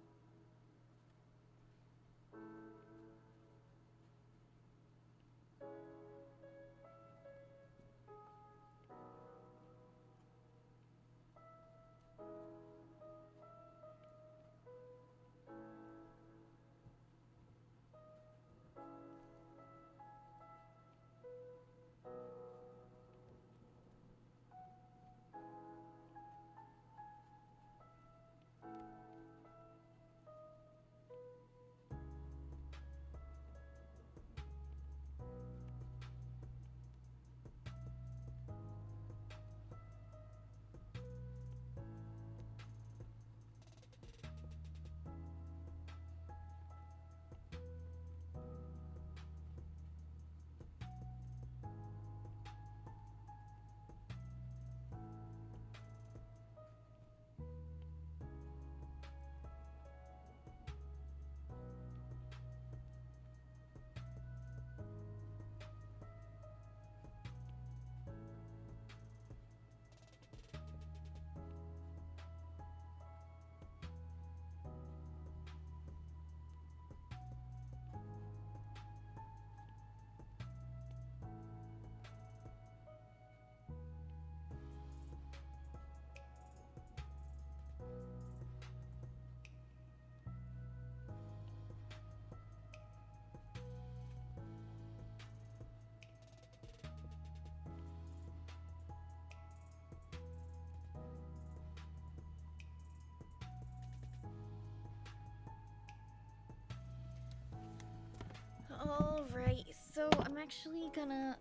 Alright, so I'm actually gonna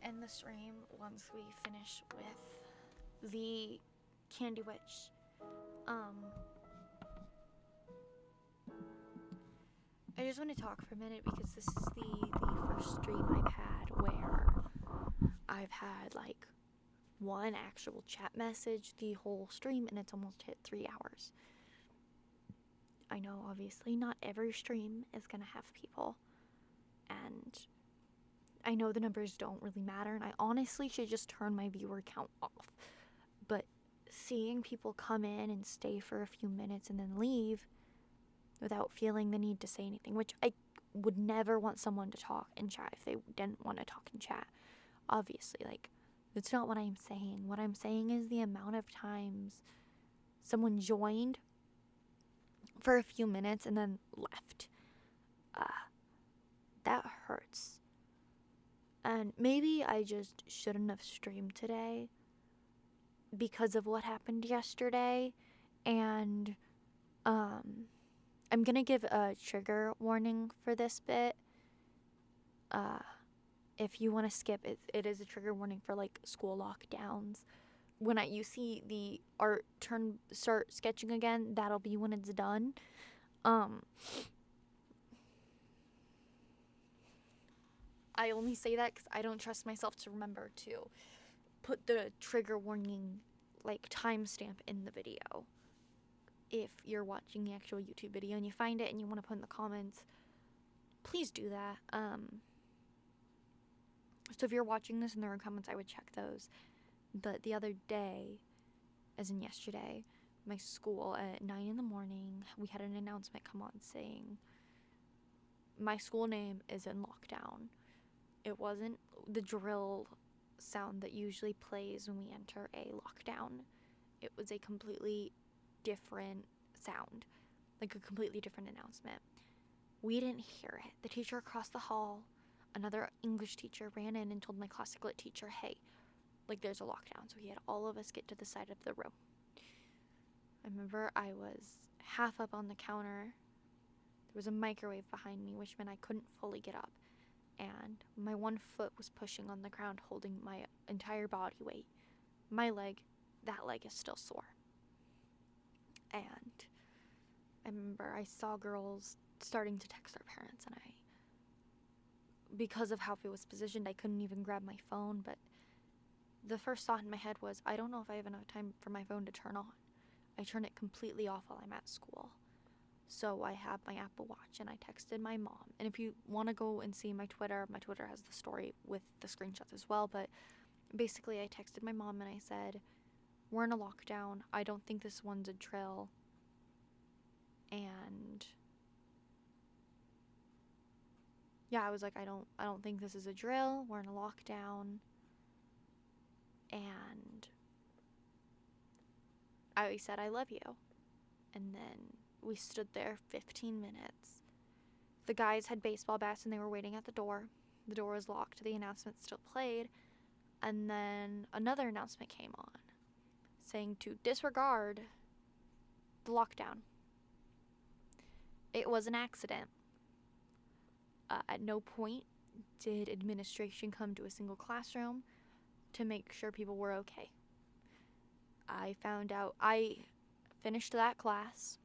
end the stream once we finish with the Candy Witch. I just want to talk for a minute because this is the first stream I've had where I've had like one actual chat message the whole stream, and it's almost hit 3 hours. I know obviously not every stream is gonna have people, and I know the numbers don't really matter, and I honestly should just turn my viewer count off. But seeing people come in and stay for a few minutes and then leave without feeling the need to say anything, which I would never want someone to talk in chat if they didn't want to talk in chat. Obviously, like, that's not what I'm saying. What I'm saying is the amount of times someone joined for a few minutes and then left. That hurts. And maybe I just shouldn't have streamed today because of what happened yesterday. And I'm gonna give a trigger warning for this bit. If you want to skip it, it is a trigger warning for like school lockdowns. When you see the art start sketching again, that'll be when it's done. I only say that because I don't trust myself to remember to put the trigger warning like timestamp in the video. If you're watching the actual YouTube video and you find it and you want to put in the comments, please do that. So if you're watching this and there are comments, I would check those. But the other day, as in yesterday, my school at 9 in the morning, we had an announcement come on saying my school name is in lockdown. It wasn't the drill sound that usually plays when we enter a lockdown. It was a completely different sound, like a completely different announcement. We didn't hear it. The teacher across the hall, another English teacher, ran in and told my classical lit teacher, hey, like there's a lockdown. So he had all of us get to the side of the room. I remember I was half up on the counter. There was a microwave behind me, which meant I couldn't fully get up. And my one foot was pushing on the ground, holding my entire body weight. My leg, that leg is still sore. And I remember I saw girls starting to text their parents, and because of how it was positioned, I couldn't even grab my phone. But the first thought in my head was, I don't know if I have enough time for my phone to turn on. I turn it completely off while I'm at school. So I have my Apple Watch, and I texted my mom. And if you want to go and see my Twitter has the story with the screenshots as well. But basically, I texted my mom and I said, we're in a lockdown. I don't think this one's a drill. And yeah, I was like, I don't think this is a drill. We're in a lockdown. And I said, I love you. And then we stood there 15 minutes. The guys had baseball bats and they were waiting at the door. The door was locked. The announcement still played. And then another announcement came on saying to disregard the lockdown. It was an accident. At no point did administration come to a single classroom to make sure people were okay. I found out, I finished that class.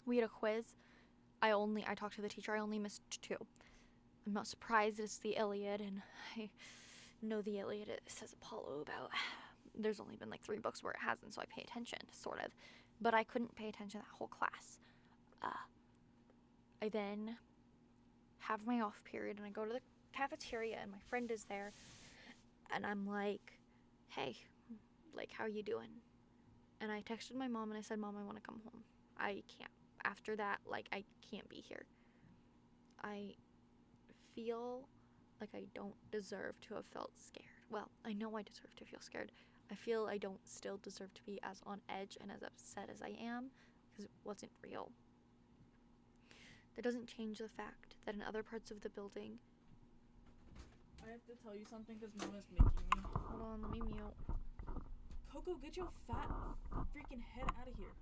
We had a quiz. I talked to the teacher, I only missed 2. I'm not surprised it's the Iliad, and I know the Iliad, it says Apollo about, there's only been like 3 books where it hasn't, so I pay attention, sort of. But I couldn't pay attention that whole class. I then have my off period, and I go to the cafeteria, and my friend is there, and I'm like, hey, like, how you doing? And I texted my mom, and I said, Mom, I want to come home. I can't. After that, like, I can't be here. I feel like I don't deserve to have felt scared. Well, I know I deserve to feel scared. I feel I don't still deserve to be as on edge and as upset as I am, because it wasn't real. That doesn't change the fact that in other parts of the building... I have to tell you something because Mom is making me. Hold on, let me mute. Coco, get your fat freaking head out of here.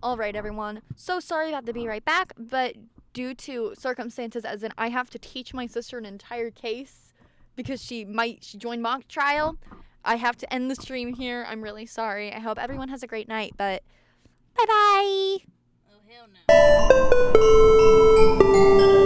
Alright, everyone. So sorry about the be right back, but due to circumstances, as in I have to teach my sister an entire case because she joined mock trial, I have to end the stream here. I'm really sorry. I hope everyone has a great night, but bye bye! Oh, hell no.